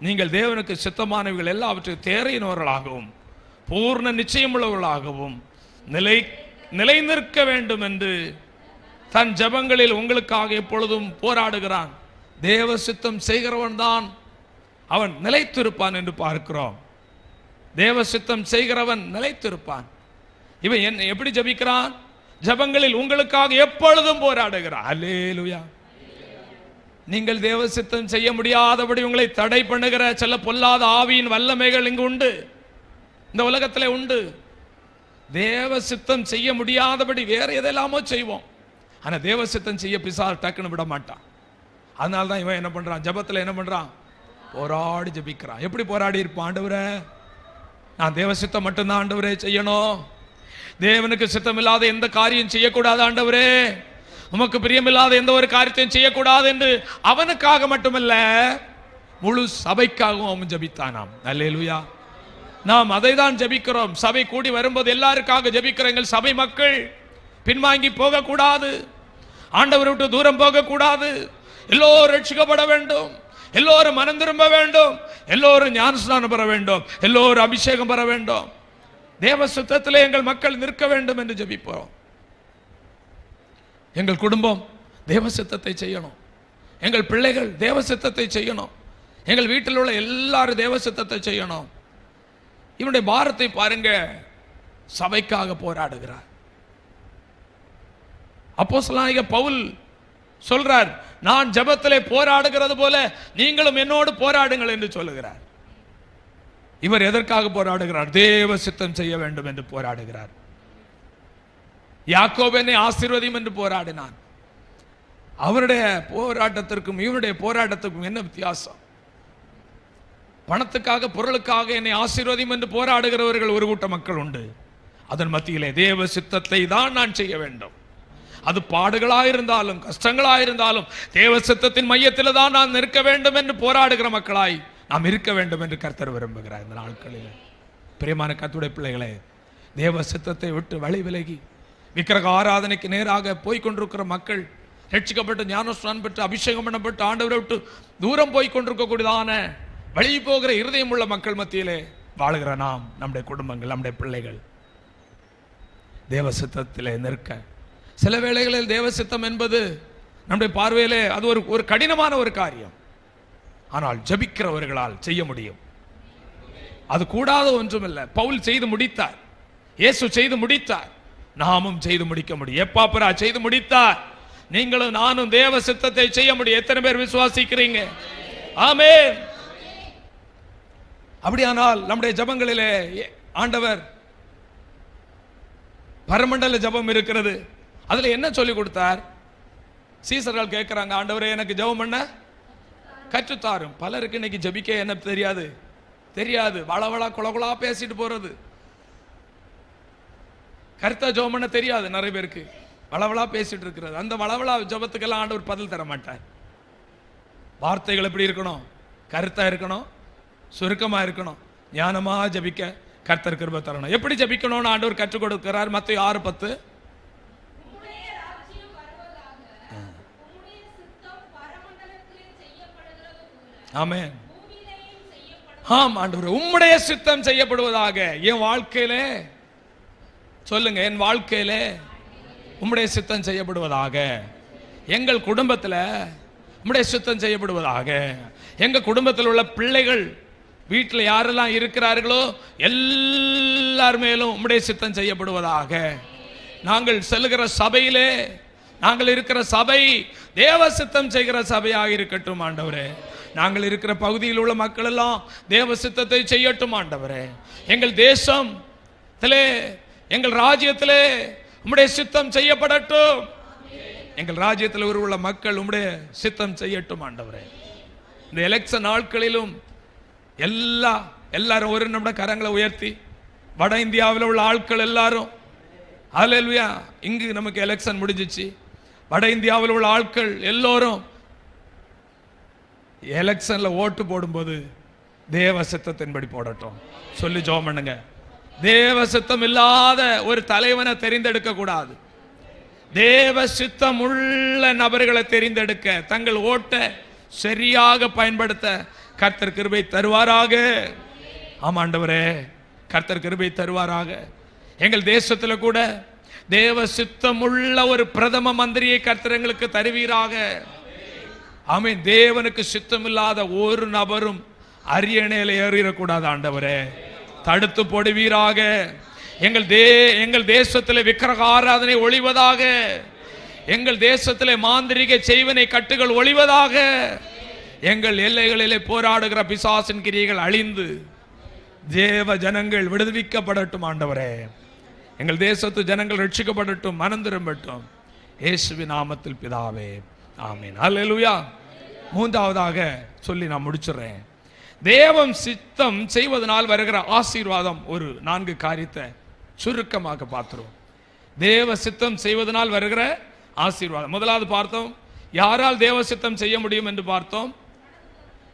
நீங்கள் தேவனுக்கு சித்தமானவர்கள் எல்லாவற்றையும் தேறினவர்களாகவும் பூர்ண நிச்சயமுள்ளவர்களாகவும் நிலை நிற்க வேண்டும் என்று தன் ஜெபங்களில் உங்களுக்காக எப்பொழுதும் போராடுகிறான். தேவ சித்தம் செய்கிறவன் தான் அவன் நிலைத்திருப்பான் என்று பார்க்கிறோம். தேவ சித்தம் செய்கிறவன் நிலைத்திருப்பான். இவன் என்ன எப்படி ஜெபிக்கிறான்? ஜெபங்களில் உங்களுக்காக எப்பொழுதும் போராடுகிறான். அல்லேலூயா. நீங்கள் தேவ சித்தம் செய்ய முடியாதபடி உங்களை தடை பண்ணுகிற சில பொல்லாத ஆவியின் வல்லமைகள் இங்கு உண்டு, இந்த உலகத்தில் உண்டு. தேவ சித்தம் செய்ய முடியாதபடி வேற எதெல்லாமோ செய்வோம், ஆனா தேவ சித்தம் செய்ய பிசாசு டக்குன்னு விட மாட்டான். அதனால தான் இவன் என்ன பண்றான்? ஜெபத்தில் என்ன பண்றான்? போராடி ஜெபிக்கிறான். எப்படி போராடி இருப்பான்? ஆண்டவரே, நான் தேவ சித்தம் மட்டும்தான் ஆண்டவரே செய்யணும், தேவனுக்கு சித்தமில்லாத எந்த காரியம் செய்யக்கூடாது ஆண்டவரே, உமக்கு பிரியமில்லாத எந்த ஒரு காரியத்தையும் செய்யக்கூடாது என்று அவனுக்காக மட்டுமல்ல, முழு சபைக்காகவும் அவன் ஜெபித்தானாம். அல்லேலூயா. நாம் அதை தான் ஜெபிக்கிறோம். சபை கூடி வரும்போது எல்லாருக்காக ஜெபிக்கிறோம். எங்கள் சபை மக்கள் பின்வாங்கி போகக்கூடாது, ஆண்டவரை விட்டு தூரம் போகக்கூடாது, எல்லோரும் ரட்சிக்கப்பட வேண்டும், எல்லோரும் மனம் திரும்ப வேண்டும், எல்லோரும் ஞானஸ்நானம் பெற வேண்டும், எல்லோரும் அபிஷேகம் பெற வேண்டும், தேவ சுத்தத்திலே எங்கள் மக்கள் நிற்க வேண்டும் என்று ஜெபிப்போம். எங்கள் குடும்பம் தேவ சித்தத்தை செய்யணும், எங்கள் பிள்ளைகள் தேவ சித்தத்தை செய்யணும், எங்கள் வீட்டில் உள்ள எல்லாரும் தேவ சித்தத்தை செய்யணும். இவனுடைய பாரத்தை பாருங்க, சபைக்காக போராடுகிறார். அப்போஸ்தலனாகிய பவுல் சொல்றார், நான் ஜெபத்திலே போராடுகிறது போல நீங்களும் என்னோடு போராடுங்கள் என்று சொல்லுகிறார். இவர் எதற்காக போராடுகிறார்? தேவ சித்தம் செய்ய வேண்டும் என்று போராடுகிறார். யாக்கோபு என்னை ஆசீர்வதியும் என்று போராடினான். அவருடைய போராட்டத்திற்கும் இவருடைய போராட்டத்திற்கும் என்ன வித்தியாசம்? பணத்துக்காக பொருளுக்காக என்னை ஆசீர்வதியும் என்று போராடுகிறவர்கள் ஒரு கூட்ட மக்கள் உண்டு. அதன் மத்தியிலே தேவ சித்தத்தை தான் நான் செய்ய வேண்டும். அது பாடுகளாயிருந்தாலும் கஷ்டங்களாயிருந்தாலும் தேவ சித்தத்தின் மையத்தில் தான் நான் நிற்க வேண்டும் என்று போராடுகிற மக்களாய் நாம் இருக்க வேண்டும் என்று கர்த்தர் விரும்புகிறார். இந்த நாட்களில் பிரியமான கர்த்தருடைய பிள்ளைகளே, தேவ சித்தத்தை விட்டு வழி விலகி விக்கிரக ஆராதனைக்கு நேராக போய்கொண்டிருக்கிற மக்கள், ரட்சிக்கப்பட்டு ஞானஸ்நானம் பெற்று அபிஷேகம் பண்ணப்பட்டு ஆண்டவரை விட்டு தூரம் போய்கொண்டிருக்கக்கூடியதான வழி போகிற இருதயம் உள்ள மக்கள் மத்தியிலே வாழுகிற நாம், நம்முடைய குடும்பங்கள், நம்முடைய பிள்ளைகள் தேவ சித்தத்திலே நிற்க, சில வேளைகளில் தேவ சித்தம் என்பது நம்முடைய பார்வையிலே அது ஒரு கடினமான ஒரு காரியம். ஆனால் ஜெபிக்கிறவர்களால் செய்ய முடியும். அது கூடாத ஒன்றுமில்லை. பவுல் செய்து முடித்தார், இயேசு செய்து முடித்தார், நாமும் செய்து முடிக்க முடியும். எப்பாப்பரா செய்து முடித்தார், நீங்களும் நானும் தேவ சித்தத்தை செய்ய முடியும். எத்தனை பேர் விசுவாசிக்கிறீங்க? ஆமென். அப்படியானால் நம்முடைய ஜெபங்களிலே ஆண்டவர் பரமண்டல ஜெபம் இருக்கிறது. அதுல என்ன சொல்லி கொடுத்தார்? சீசர்கள் கேட்கிறாங்க, ஆண்டவரே எனக்கு ஜெபம் பண்ண கற்றுத்தாரும். பலருக்கு இன்னைக்கு ஜெபிக்க என்ன தெரியாது, வளவளா குளகுளா பேசிட்டு போறது. கர்த்தா ஜெபம் பண்ண தெரியாது நிறைய பேருக்கு, வளவளா பேசிட்டு இருக்கிறது. அந்த வளவளா ஜெபத்துக்கெல்லாம் ஆண்டவர் பதில் தர மாட்டார். வார்த்தைகள் எப்படி இருக்கணும்? கருத்தா இருக்கணும், சுருக்கமா இருக்கணும், ஞானமா ஜெபிக்க கர்த்தர் கிருபை தரணும். எப்படி ஜெபிக்கணும்னு ஆண்டவர் கற்றுக் கொடுக்கிறார். மத்தேயு 6:10. ஆமென். ஆம் ஆண்டவரே, உம்முடைய சித்தம் செய்யப்படுவதாக. என் வாழ்க்கையிலே சொல்லுங்க, என் வாழ்க்கையிலே உம்முடைய சித்தம் செய்யப்படுவதாக. எங்கள் குடும்பத்தில் உம்முடைய சித்தம் செய்யப்படுவதாக. எங்க குடும்பத்தில் உள்ள பிள்ளைகள், வீட்டில் யாரெல்லாம் இருக்கிறார்களோ எல்லார் மேலும் உம்முடைய சித்தம் செய்யப்படுவதாக. நாங்கள் செல்லுகிற சபையிலே, நாங்கள் இருக்கிற சபை தேவ சித்தம் செய்கிற சபையாக இருக்கட்டும் ஆண்டவரே. நாங்கள் இருக்கிற பகுதியில் உள்ள மக்கள் எல்லாம் தேவ சித்தத்தை செய்யட்டும் ஆண்டவரே. எங்கள் தேசத்திலே, எங்கள் ராஜ்யத்திலே உம்முடைய சித்தம் செய்யப்படட்டும். எங்கள் ராஜ்யத்தில் உள்ள மக்கள் உம்முடைய சித்தம் செய்யட்டும் ஆண்டவரே. இந்த எலெக்ஷன் நாட்களிலும் எல்லாரும் ஒரு நிமிடம் கரங்களை உயர்த்தி, வட இந்தியாவில் உள்ள ஆட்கள் எல்லாரும் ஹல்லேலூயா. இங்கு நமக்கு எலெக்ஷன் முடிஞ்சிச்சு. வட இந்தியாவில் உள்ள ஆட்கள் எல்லோரும் எலெக்ஷன்ல ஓட்டு போடும்போது தேவ சித்தத்தின்படி போடட்டும் சொல்லி ஜெபம் பண்ணுங்க. தேவ சித்தம் இல்லாத ஒரு தலைவனை தெரிந்தெடுக்க கூடாது. தேவ சித்தம் உள்ள நபர்களை தெரிந்தெடுக்க, தங்கள் ஓட்டை சரியாக பயன்படுத்த கர்த்தர் கிருபை தருவாராக. ஆமாண்டவரே, கர்த்தர் கிருபை தருவாராக. எங்கள் தேசத்தில் கூட தேவ சித்தம் உள்ள ஒரு பிரதம மந்திரியை கர்த்தர் எங்களுக்கு தருவீராக. ஆமென். தேவனுக்கு சித்தம் இல்லாத ஒரு நபரும் அரியணையில ஏறிடக்கூடாது ஆண்டவரே, தடுத்து போடுவீராக. எங்கள் தேசத்திலே விக்கிரக ஆராதனை ஒழிவதாக. எங்கள் தேசத்திலே மாந்திரிக செய்வனை கட்டுகள் ஒழிவதாக. எங்கள் எல்லைகளிலே போராடுகிற பிசாசின் கிரியைகள் அழிந்து தேவ ஜனங்கள் விடுவிக்கப்படட்டும் ஆண்டவரே. எங்கள் தேசத்து ஜனங்கள் ரட்சிக்கப்படட்டும், மனம் திரும்பட்டும். இயேசுவின் நாமத்தில் பிதாவே, ஆமென். அல்லேலூயா. மூன்றாவதாக சொல்லி நான் முடிச்சுறேன். தேவம் சித்தம் செய்வதனால் வருகிற ஆசீர்வாதம். ஒரு 4 காரியத்தை சுருக்கமாக பார்த்துருவோம். தேவ சித்தம் செய்வதனால் வருகிற ஆசீர்வாதம். முதலாவது பார்த்தோம், யாரால் தேவ சித்தம் செய்ய முடியும் என்று பார்த்தோம்.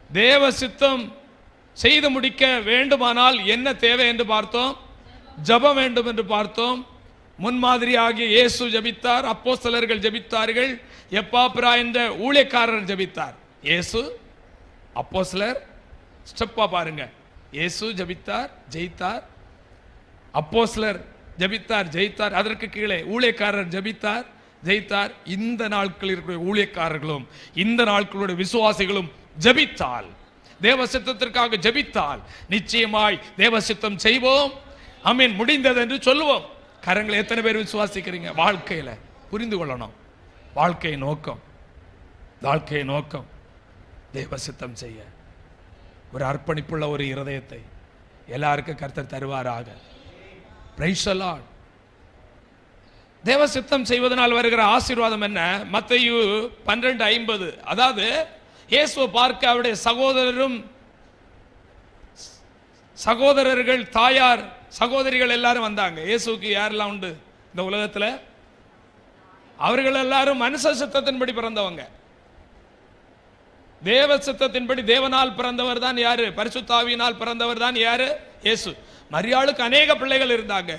தேவ சித்தம் செய்து முடிக்க வேண்டுமானால் என்ன தேவை என்று பார்த்தோம். ஜெபம் வேண்டும் என்று பார்த்தோம். முன்மாதிரியாகிய இயேசு ஜெபித்தார், அப்போஸ்தலர்கள் ஜெபித்தார்கள், எப்பாப்ரா என்ற ஊழியக்காரர் ஜெபித்தார். இயேசு, அப்போஸ்தலர், ஸ்டெப்பா பாருங்க. இயேசு ஜெபித்தார், ஜெயித்தார். அப்போஸ்தலர் ஜெபித்தார், ஜெயித்தார். அதற்கு கீழே ஊழியக்காரர் ஜெபித்தார், ஜெயித்தார். இந்த நாட்களில் இருக்கிற ஊழியக்காரர்களும் இந்த நாட்களுடைய விசுவாசிகளும் ஜெபித்தால், தேவ சித்தத்திற்காக ஜெபித்தால் நிச்சயமாய் தேவ சித்தம் செய்வோம். ஆமென். முடிந்தது என்று சொல்லுவோம். கரங்களை எத்தனை பேர் விசுவாசிக்கிறீங்க? வாழ்க்கையில புரிந்து கொள்ளணும். வாழ்க்கை நோக்கம் தேவ சித்தம் செய்ய ஒரு அர்ப்பணிப்புள்ள ஒரு இருதயத்தை எல்லாருக்கும் கர்த்தர் தருவாராக. Praise the Lord. தேவ சித்தம் செய்வதனால் வருகிற ஆசீர்வாதம் என்ன? மத்தேயு 12:50. அதாவது இயேசுவை பார்க்க அவருடைய சகோதரர்கள், தாயார், சகோதரிகள் எல்லாரும் வந்தாங்க. இயேசுக்கு யாரெல்லாம் உண்டு இந்த உலகத்தில்? அவர்கள் எல்லாரும் மனுஷ சித்தத்தின்படி பிறந்தவங்க. தேவ சித்தத்தின்படி தேவனால் பிறந்தவர் தான் யாரு? பரிசுத்த ஆவியினால் பிறந்தவர் தான் யாரு? இயேசு. மரியாளுக்கு அநேக பிள்ளைகள் இருந்தாங்க.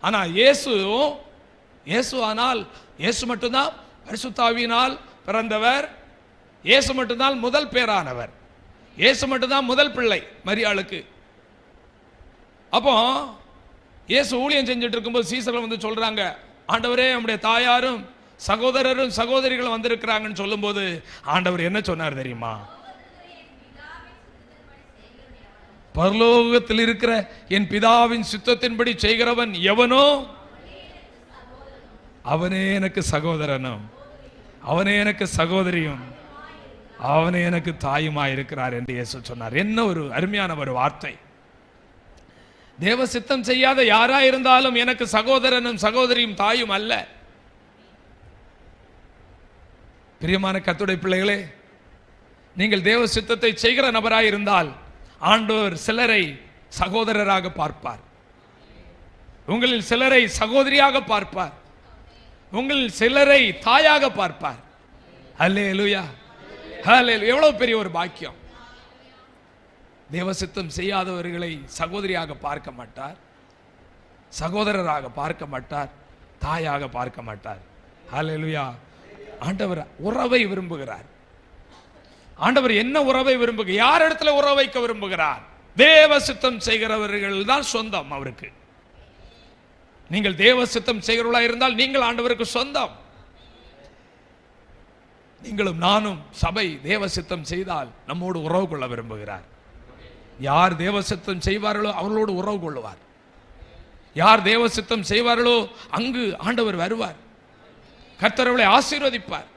ஆனா இயேசு ஆனால் இயேசு மட்டும்தான் பரிசுத்த ஆவியினால் பிறந்தவர். இயேசு மட்டும்தான் முதல் பேரானவர். இயேசு மட்டும்தான் முதல் பிள்ளை மரியாளுக்கு. அப்போ இயேசு ஊழியம் செஞ்சுட்டு இருக்கும்போது சீசர்கள் வந்து சொல்றாங்க, ஆண்டவரே நம்முடைய தாயாரும் சகோதரரும் சகோதரிகளும் வந்திருக்கிறாங்கன்னு சொல்லும்போது ஆண்டவர் என்ன சொன்னார் தெரியுமா? பரலோகத்தில் இருக்கிற என் பிதாவின் சித்தத்தின்படி செய்கிறவன் எவனோ அவனே எனக்கு சகோதரனும், அவனே எனக்கு சகோதரியும், அவனே எனக்கு தாயுமாய் இருக்கிறார் என்று இயேசு சொன்னார். என்ன ஒரு அருமையான ஒரு வார்த்தை. தேவ சித்தம் செய்யாத யாரா இருந்தாலும் எனக்கு சகோதரனும் சகோதரியும் தாயும் அல்ல. பிரியமான கர்த்தருடைய பிள்ளைகளே, நீங்கள் தேவ சித்தத்தை செய்கிற நபராய் இருந்தால் ஆண்டவர் சிலரை சகோதரராக பார்ப்பார், உங்களில் சிலரை சகோதரியாக பார்ப்பார், உங்களில் சிலரை தாயாக பார்ப்பார். அல்லேலூயா, ஹல்லேலூயா. எவ்வளவு பெரிய ஒரு பாக்கியம். தேவ சித்தம் செய்யாதவர்களை சகோதரியாக பார்க்க மாட்டார், சகோதரராக பார்க்க மாட்டார், தாயாக பார்க்க மாட்டார். ஹல்லேலூயா. ஆண்டவர் உறவை விரும்புகிறார். ஆண்டவர் என்ன உறவை விரும்புகிறார்? யார் இடத்துல உறவு வைக்க விரும்புகிறார்? தேவ சித்தம் செய்கிறவர்கள் தான் சொந்தம் அவருக்கு. நீங்கள் தேவ சித்தம் செய்கிறவர்களாக இருந்தால் நீங்கள் ஆண்டவருக்கு சொந்தம். நீங்களும் நானும் சபை தேவ சித்தம் செய்தால் நம்மோடு உறவு கொள்ள விரும்புகிறார். யார் தேவ சித்தம் செய்வார்களோ அவர்களோடு உறவு கொள்ளுவார். யார் தேவ சித்தம் செய்வார்களோ அங்கு ஆண்டவர் வருவார், கர்த்தர் அவர்களை ஆசீர்வதிப்பார்.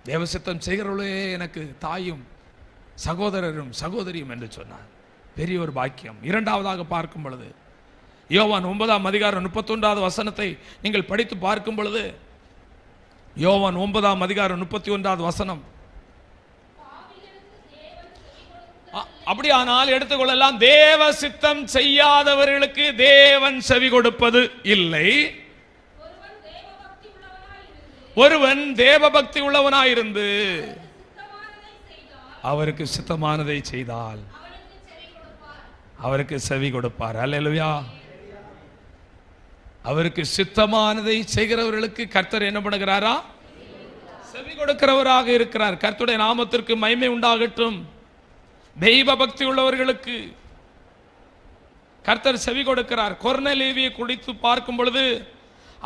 தேவ சித்தம் செய்கிறவர்களே எனக்கு தாயும் சகோதரரும் சகோதரியும் என்று சொன்னார். பெரிய ஒரு பாக்கியம். இரண்டாவதாக பார்க்கும் பொழுது யோவான் 9:31 நீங்கள் படித்து பார்க்கும் பொழுது, யோவான் 9:31 அப்படியானால் எடுத்துக்கொள்ளலாம், தேவ சித்தம் செய்யாதவர்களுக்கு தேவன் செவி கொடுப்பது இல்லை. ஒருவன் தேவ பக்தி உள்ளவனாயிருந்து அவருக்கு சித்தமானதை செய்தால் அவருக்கு செவி கொடுப்பார். அல்லேலூயா. அவருக்கு சித்தமானதை செய்கிறவர்களுக்கு கர்த்தர் என்ன பண்ணுகிறாரா? செவி கொடுக்கிறவராக இருக்கிறார். கர்த்தருடைய நாமத்திற்கு மகிமை உண்டாகட்டும். தெய்வ பக்தி உள்ளவர்களுக்கு கர்த்தர் செவி கொடுக்கிறார். கொர்நேலியுவை குறித்து பார்க்கும் பொழுது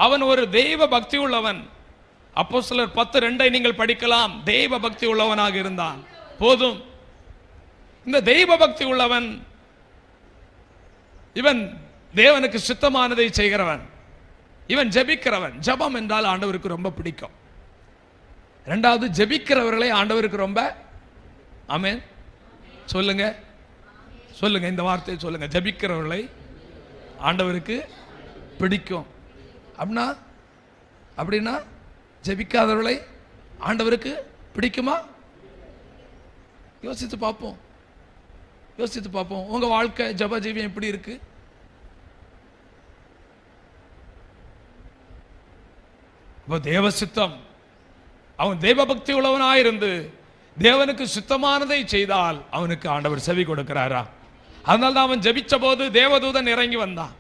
அவன் ஒரு தெய்வ பக்தி உள்ளவன். அப்போஸ்தலர் 10:2 நீங்கள் படிக்கலாம். தெய்வ பக்தி உள்ளவனாக இருந்தான். போதும். இந்த தெய்வ பக்தி உள்ளவன், இவன் தேவனுக்கு சித்தமானதை செய்கிறவன், இவன் ஜெபிக்கிறவன். ஜெபம் என்றால் ஆண்டவருக்கு ரொம்ப பிடிக்கும். இரண்டாவது, ஜெபிக்கிறவர்களை ஆண்டவருக்கு ரொம்ப, ஆமென் சொல்லுங்க, சொல்லுங்க, இந்த வார்த்தையை சொல்லுங்க. ஜெபிக்கிறவர்களை ஆண்டவருக்கு பிடிக்கும். அப்படின்னா ஜெபிக்காதவர்களை ஆண்டவருக்கு பிடிக்குமா? யோசித்து பார்ப்போம், யோசித்து பார்ப்போம். உங்க வாழ்க்கை ஜெப ஜீவியம் எப்படி இருக்கு? தேவ சித்தம், அவன் தேவ பக்தி உள்ளவனாயிருந்து தேவனுக்கு சித்தமானதை செய்தால் அவனுக்கு ஆண்டவர் செவி கொடுக்கிறாரா? அதனால தான் அவன் ஜெபிச்ச போது தேவதூதன் இறங்கி வந்தான்.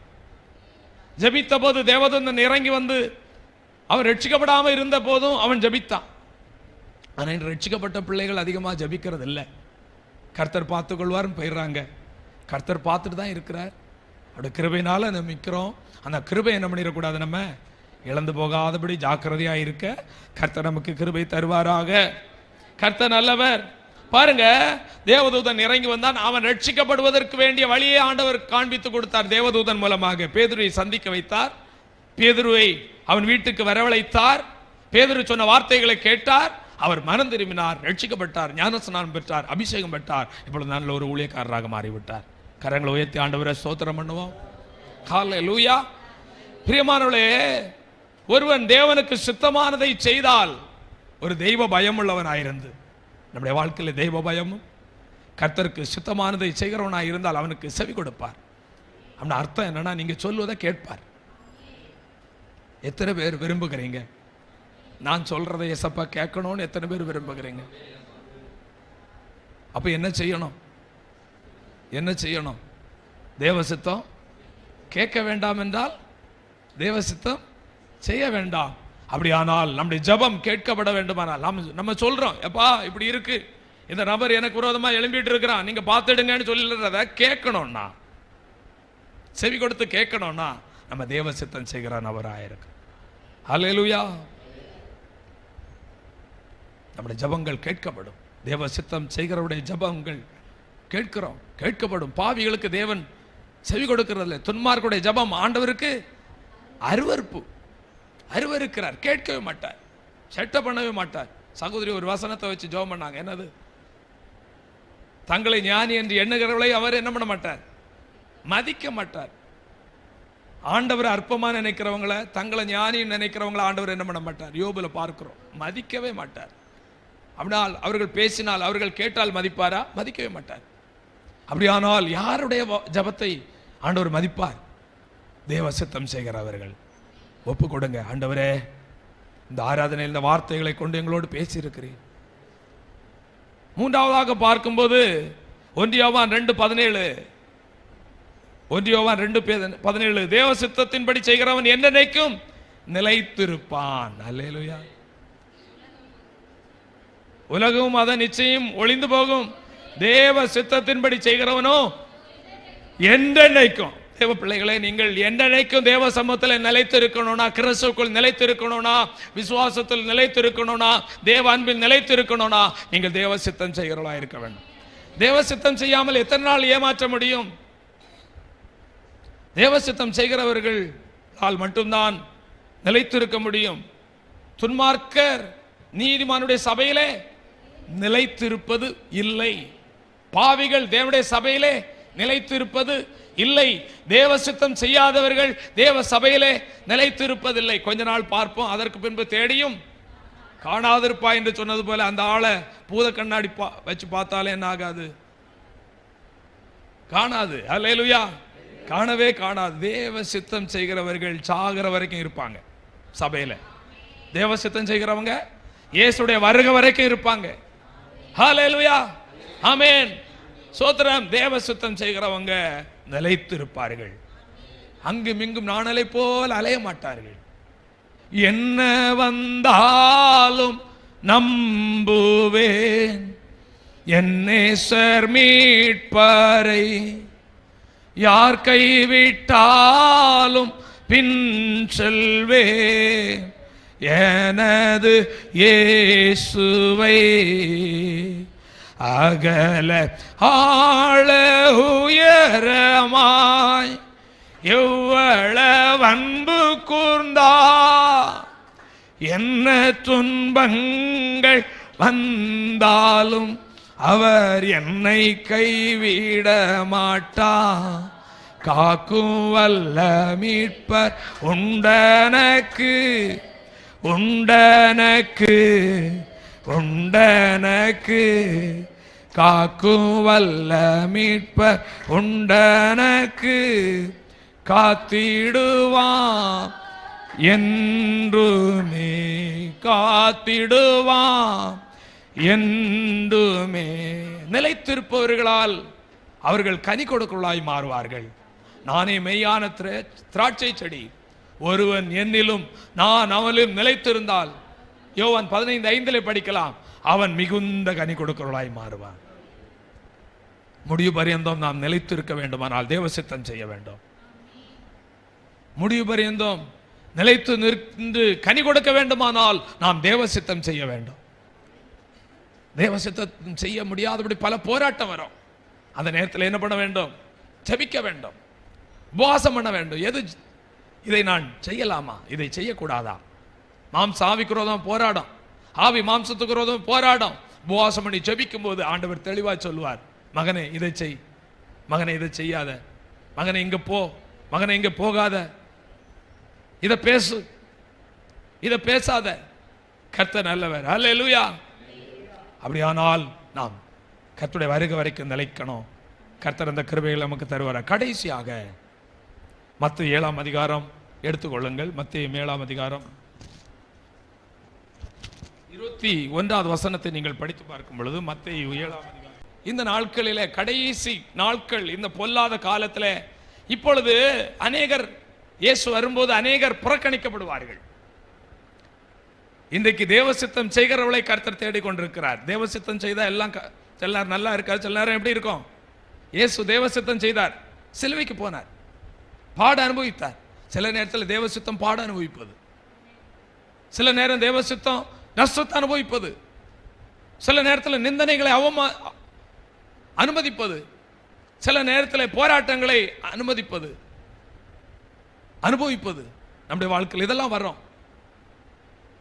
ஜெபித்த போது தேவதூதன் இறங்கி வந்து அவன் ரட்சிக்கப்படாமல் இருந்த போதும் அவன் ஜெபித்தான். ஆனால் ரட்சிக்கப்பட்ட பிள்ளைகள் அதிகமாக ஜெபிக்கிறது இல்லை. கர்த்தர் பார்த்து கொள்வார்னு போயிடுறாங்க. கர்த்தர் பார்த்துட்டு தான் இருக்கிறார். அப்படி கிருபையினால நம்ம நிற்கிறோம். அந்த கிருபை என்ன பண்ணிடக்கூடாது, நம்ம இழந்து போகாதபடி ஜாக்கிரதையாக இருக்க கர்த்தர் நமக்கு கிருபை தருவாராக. கர்த்தர் நல்லவர். பாருங்க, தேவதூதன் இறங்கி வந்தான். அவன் ரட்சிக்கப்படுவதற்கு வேண்டிய வழியை ஆண்டவர் காண்பித்து கொடுத்தார். தேவதூதன் மூலமாக பேதுருவை சந்திக்க வைத்தார். பேதுருவை அவன் வீட்டுக்கு வரவழைத்தார். பேதுரு சொன்ன வார்த்தைகளை கேட்டார். அவர் மனம் திரும்பினார், ரட்சிக்கப்பட்டார், ஞானஸ்நானம் பெற்றார், அபிஷேகம் பெற்றார். இப்பொழுது நல்ல ஒரு ஊழியக்காரராக மாறிவிட்டார். கரங்களை உயர்த்தி ஆண்டவரை ஸ்தோத்திரம் பண்ணுவோம். ஹல்லேலூயா. பிரியமானவர்களே, ஒருவன் தேவனுக்கு சித்தமானதை செய்தால் ஒரு தெய்வ பயம் உள்ளவனாயிருந்து, நம்முடைய வாழ்க்கையில் தெய்வ பயமும் கர்த்தருக்கு சித்தமானதை செய்கிறவனாக இருந்தால் அவனுக்கு செவி கொடுப்பார். அப்படின்னா அர்த்தம் என்னன்னா, நீங்க சொல்வதை கேட்பார். எத்தனை பேர் விரும்புகிறீங்க நான் சொல்றதை எசப்பா கேட்கணும்னு? எத்தனை பேர் விரும்புகிறீங்க? அப்ப என்ன செய்யணும்? என்ன செய்யணும்? தேவ சித்தம் கேட்க வேண்டாம் என்றால் தேவ சித்தம் செய்ய வேண்டாம். அப்படியானால் நம்முடைய ஜெபம் கேட்கப்பட வேண்டுமானால் நம்ம சொல்றோம், எப்பா இப்படி இருக்கு, இந்த நபர் எனக்கு விரோதமா எழும்பிட்டு இருக்கிறான், நீங்க பார்த்துடுங்கன்னு சொல்லிடுறத கேட்கணும்னா, செவி கொடுத்து கேட்கணும்னா நம்ம தேவ சித்தம் செய்கிற நபராக இருக்கு. ஹல்லேலூயா. நம்முடைய ஜெபங்கள் கேட்கப்படும். தேவ சித்தம் செய்கிறவருடைய ஜெபங்கள் கேட்கப்படும். பாவிகளுக்கு தேவன் செவி கொடுக்கிறதில்லை. துன்மார்க்குடைய ஜெபம் ஆண்டவருக்கு அருவருக்கிறார். கேட்கவே மாட்டார், செட்ட பண்ணவே மாட்டார். சகோதரி ஒரு வசனத்தை வச்சு ஜெபம் பண்ணாங்க. என்னது? தங்களை ஞானி என்று எண்ணுகிறவளை அவர் என்ன பண்ண மாட்டார்? மதிக்க மாட்டார். ஆண்டவர் அற்பமா நினைக்கிறவங்களை, தங்களை ஞானின்னு நினைக்கிறவங்களை ஆண்டவர் என்ன பண்ண மாட்டார்? யோபுல பார்க்கிறோம், மதிக்கவே மாட்டார். அப்படினால் அவர்கள் பேசினால், அவர்கள் கேட்டால் மதிப்பாரா? மதிக்கவே மாட்டார். அப்படியானால் யாருடைய ஜபத்தை ஆண்டவர் மதிப்பார்? தேவ சித்தம் செய்கிறவர்கள். ஒப்பு கொடுங்க. ஆண்டவரே, இந்த ஆராதனையில் இந்த வார்த்தைகளை கொண்டு எங்களோடு பேசியிருக்கிறேன். மூன்றாவதாக பார்க்கும்போது 1 யோவான் 2:17 தேவ சித்தத்தின்படி செய்கிறவன் என்றென்றைக்கும் நிலைத்திருப்பான். அல்லேலூயா. உலகம் அதன் நிச்சயம் ஒளிந்து போகும், தேவ சித்தத்தின்படி செய்கிறவனோ என்றென்றைக்கும். தேவ பிள்ளைகளே, நீங்கள் என்றென்றைக்கும் தேவ சமூகத்தில் நிலைத்திருக்கணும்னா, கிறிஸ்துவுக்குள் நிலைத்திருக்கணும்னா, விசுவாசத்தில் நிலைத்திருக்கணும்னா, தேவ அன்பில் நிலைத்திருக்கணும்னா நீங்கள் தேவ சித்தம் செய்கிறவர்களாக இருக்க வேண்டும். தேவ சித்தம் செய்யாமல் எத்தனை நாள் ஏமாற்ற முடியும்? தேவ சித்தம் செய்கிறவர்களால் மட்டும்தான் நிலைத்திருக்க முடியும். துன்மார்க்கர் நீதிமானுடைய சபையிலே நிலைத்திருப்பது இல்லை. பாவிகள் தேவனுடைய சபையிலே நிலைத்திருப்பது இல்லை. தேவ சித்தம் செய்யாதவர்கள் தேவ சபையிலே நிலைத்திருப்பதில்லை. கொஞ்ச நாள் பார்ப்போம், அதற்கு பின்பு தேடியும் காணாதிருப்பா என்று சொன்னது போல அந்த ஆளை பூத கண்ணாடி வச்சு பார்த்தாலே என்ன ஆகாது? காணாது. அல்லேலூயா, காணவே காணாது. தேவ சித்தம் செய்கிறவர்கள் சாகிற வரைக்கும் இருப்பாங்க சபையில. தேவ சித்தம் செய்கிறவங்க இயேசுடைய வருகை வரைக்கும் இருப்பாங்க. ஹல்லேலூயா, ஆமென், சோத்திரம். தேவ சித்தம் செய்கிறவங்க நிலைத்திருப்பார்கள். அங்கும் இங்கும் நாணலை போல் அலைய மாட்டார்கள். என்ன வந்தாலும் நம்புவேன் என் நேசர் மீட்பரை, யார் கைவிட்டாலும் பின் செல்வேன் எனது இயேசுவை. அகல ஆழ உயரமாய் எவ்வளவு அன்பு கூர்ந்தா, என்ன துன்பங்கள் வந்தாலும் அவர் என்னை கைவிட மாட்டா. காக்கும் வல்ல மீட்பர் உண்டனக்கு, உண்டனக்கு, உண்டனக்கு. காக்கும் வல்ல மீட்பர் உண்டனக்கு, காத்திடுவான் என்றுமே, காத்திடுவான் என்றுமே. நிலைத்திருப்பவர்களால் அவர்கள் கனி கொடுக்கலாய் மாறுவார்கள். நானே மெய்யான திராட்சை செடி, ஒருவன் என்னிலும் நான் அவனிலும் நிலைத்திருந்தால், யோவான் 15:5 படிக்கலாம், அவன் மிகுந்த கனி கொடுக்கலாய் மாறுவான். முடிவு பரியந்தம் நாம் நிலைத்திருக்க வேண்டுமானால் தேவ சித்தம் செய்ய வேண்டும். முடிவு பரியந்தம் நிலைத்து நின்று கனி கொடுக்க வேண்டுமானால் நாம் தேவ சித்தம் செய்ய வேண்டும். தேவ சித்தம் செய்ய முடியாதபடி பல போராட்டம் வரும். அந்த நேரத்தில் என்ன பண்ண வேண்டும்? ஜெபிக்க வேண்டும், உபவாசம் பண்ண வேண்டும். எது இதை நான் செய்யலாமா, இதை செய்யக்கூடாதா? மாம்ச ஆவிக்கு விரோதம் போராடும், ஆவி மாம்சத்துக்கு விரோதம் போராடும். உபவாசம் பண்ணி ஜெபிக்கும் போது ஆண்டவர் தெளிவாக சொல்லுவார், மகனே இதை செய், மகனே இதை செய்யாத, மகனே இங்க போ, மகனே இங்க போகாத, இதை பேசு, இதை பேசாத. கர்த்தர் நல்லவர். அல்லேலூயா. அப்படியானால் நாம் கர்த்தருடைய வருகை வரைக்கும் நிலைக்கணும். கர்த்தர் அந்த கிருபைகளை நமக்கு தருவார். கடைசியாக மத்தேயு 7ஆம் அதிகாரம் எடுத்துக்கொள்ளுங்கள். மத்தேயு 7ஆம் அதிகாரம் 21வது வசனத்தை நீங்கள் படித்து பார்க்கும் பொழுது, மத்தேயு 7ஆம் அதிகாரம். இந்த நாட்களிலே, கடைசி நாட்கள், இந்த பொல்லாத காலத்தில் இப்பொழுது அநேகர், இயேசு வரும்போது அநேகர் புறக்கணிக்கப்படுவார்கள். இன்றைக்கு தேவசித்தம் செய்கிறவளை கர்த்தர் தேடிக்கொண்டிருக்கிறார். தேவசித்தம் செய்தால் எல்லாம் சில நேரம் நல்லா இருக்காது, சில நேரம் எப்படி இருக்கும்? இயேசு தேவசித்தம் செய்தார், சிலுவைக்கு போனார், பாட அனுபவித்தார். சில நேரத்தில் தேவசித்தம் பாட அனுபவிப்பது, சில நேரம் தேவசித்தம் நஷ்டத்தை அனுபவிப்பது, சில நேரத்தில் நிந்தனைகளை அனுமதிப்பது, சில நேரத்தில் போராட்டங்களை அனுபவிப்பது நம்முடைய வாழ்க்கையில். இதெல்லாம் வரும்.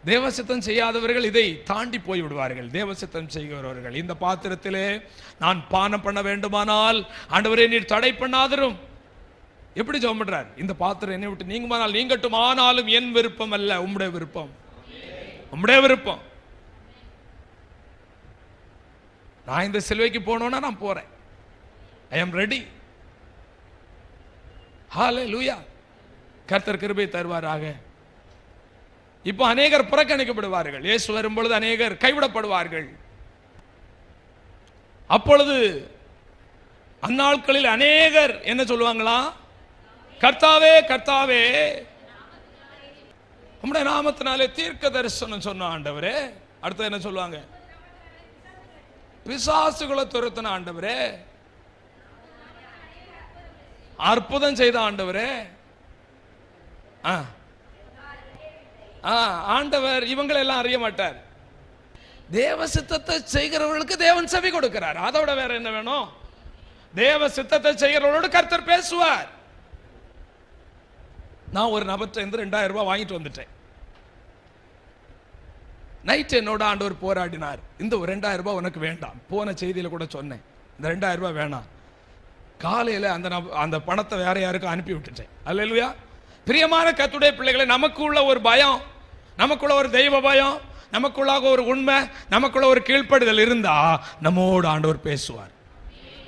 தேவசித்தம் செய்யாதவர்கள் இதை தாண்டி போய் விடுவார்கள். தேவசித்தம் செய்கிறவர்கள், இந்த பாத்திரத்திலே நான் பானம் பண்ண வேண்டுமானால் ஆண்டவரே நீர் தடை பண்ணாதரும். எப்படி ஜெபம் பண்றார்? இந்த பாத்திரம் என்னை விட்டு நீங்குமானால் நீங்கட்டும், ஆனாலும் என் விருப்பம் அல்ல, உம்முடைய விருப்பம், உம்முடைய விருப்பம். நான் இந்த சிலுவைக்கு போனோம்னா நான் போறேன். I am ready. ஹல்லேலூயா. கர்த்தர் கிருபை தருவாராக. இப்போ அநேகர் புறக்கணிக்கப்படுவார்கள். இயேசு வரும்பொழுது அநேகர் கைவிடப்படுவார்கள். அப்பொழுது அந்நாட்களில் அநேகர் என்ன சொல்லுவாங்களா? கர்த்தாவே கர்த்தாவே உம்முடைய நாமத்தினாலே தீர்க்க தரிசனம் சொன்ன ஆண்டவரே. அடுத்து என்ன சொல்லுவாங்க? பிசாசுகளை துரத்தின ஆண்டவரே, அற்புதம் செய்த ஆண்டவரே. ஆண்டவர் இவங்களெல்லாம் அறிய மாட்டார். தேவ சித்தத்தை செய்கிறவர்களுக்கு தேவன் செவி கொடுக்கிறார். அதோட வேற என்ன வேணும்? தேவ சித்தத்தை செய்கிறவர்களோடு கர்த்தர் பேசுவார். நான் ஒரு நபர்கிட்ட இருந்து 2000 ரூபாய் வாங்கிட்டு வந்துட்டேன். நைட் என்னோட ஆண்டவர் போராடினார். இந்த 2000 ரூபாய் உனக்கு வேண்டாம். போன செய்தியில கூட சொன்னேன், இந்த 2000 ரூபாய் வேணாம். காலையில் அந்த பணத்தை வேற யாருக்கும் அனுப்பி விட்டுட்டேன். அல்லேலூயா. பிரியமான கர்த்தருடைய பிள்ளைகளை, நமக்குள்ள ஒரு பயம், நமக்குள்ள ஒரு தெய்வ பயம், நமக்குள்ளாக ஒரு உண்மை, நமக்குள்ள ஒரு கீழ்ப்படுதல் இருந்தா நம்மோடு ஆண்டவர் பேசுவார்.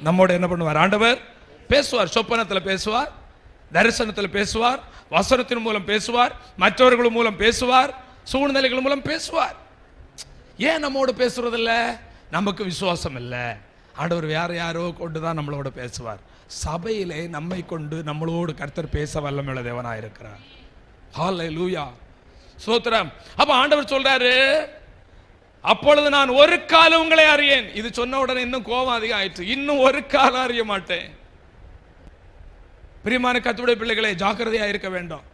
நம்மோடு என்ன பண்ணுவார்? ஆண்டவர் பேசுவார். சொப்பனத்தில் பேசுவார், தரிசனத்தில் பேசுவார், வசனத்தின் மூலம் பேசுவார், மற்றவர்கள் மூலம் பேசுவார், சூழ்நிலைகள் மூலம் பேசுவார். ஏன் நம்மோடு பேசுறதில்ல? நமக்கு விசுவாசம் இல்லை. ஆண்டவர் வேற யாரோ கொண்டு தான் நம்மளோட பேசுவார். சபையிலே நம்மை கொண்டு நம்மளோடு கர்த்தர் பேச வல்லமையுள்ள தேவனாக இருக்கிறார். ஹல்லேலூயா, ஸ்தோத்திரம். அப்ப ஆண்டவர் சொல்றாரு, அப்பொழுது நான் ஒரு காலம் உங்களை அறியேன். இது சொன்ன உடனே இன்னும் கோபம் அதிகம் ஆயிடுச்சு. இன்னும் ஒரு காலம் அறிய மாட்டேன். பிரியமான கர்த்தருடைய பிள்ளைகளே, ஜாக்கிரதையா இருக்க வேண்டும்.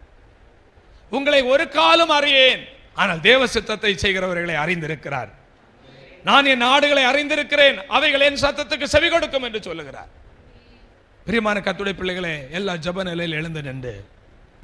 உங்களை ஒரு காலம் அறியேன், ஆனால் தேவ சித்தத்தை செய்கிறவர்களை அறிந்திருக்கிறார். நான் என் நாடுகளை அறிந்திருக்கிறேன், அவைகள் என் சத்தத்துக்கு செவி கொடுக்கும் என்று சொல்லுகிறார். பிரியமான கர்த்தருடைய பிள்ளைகளே, எல்லா ஜெப நிலையில் எழுந்து நின்று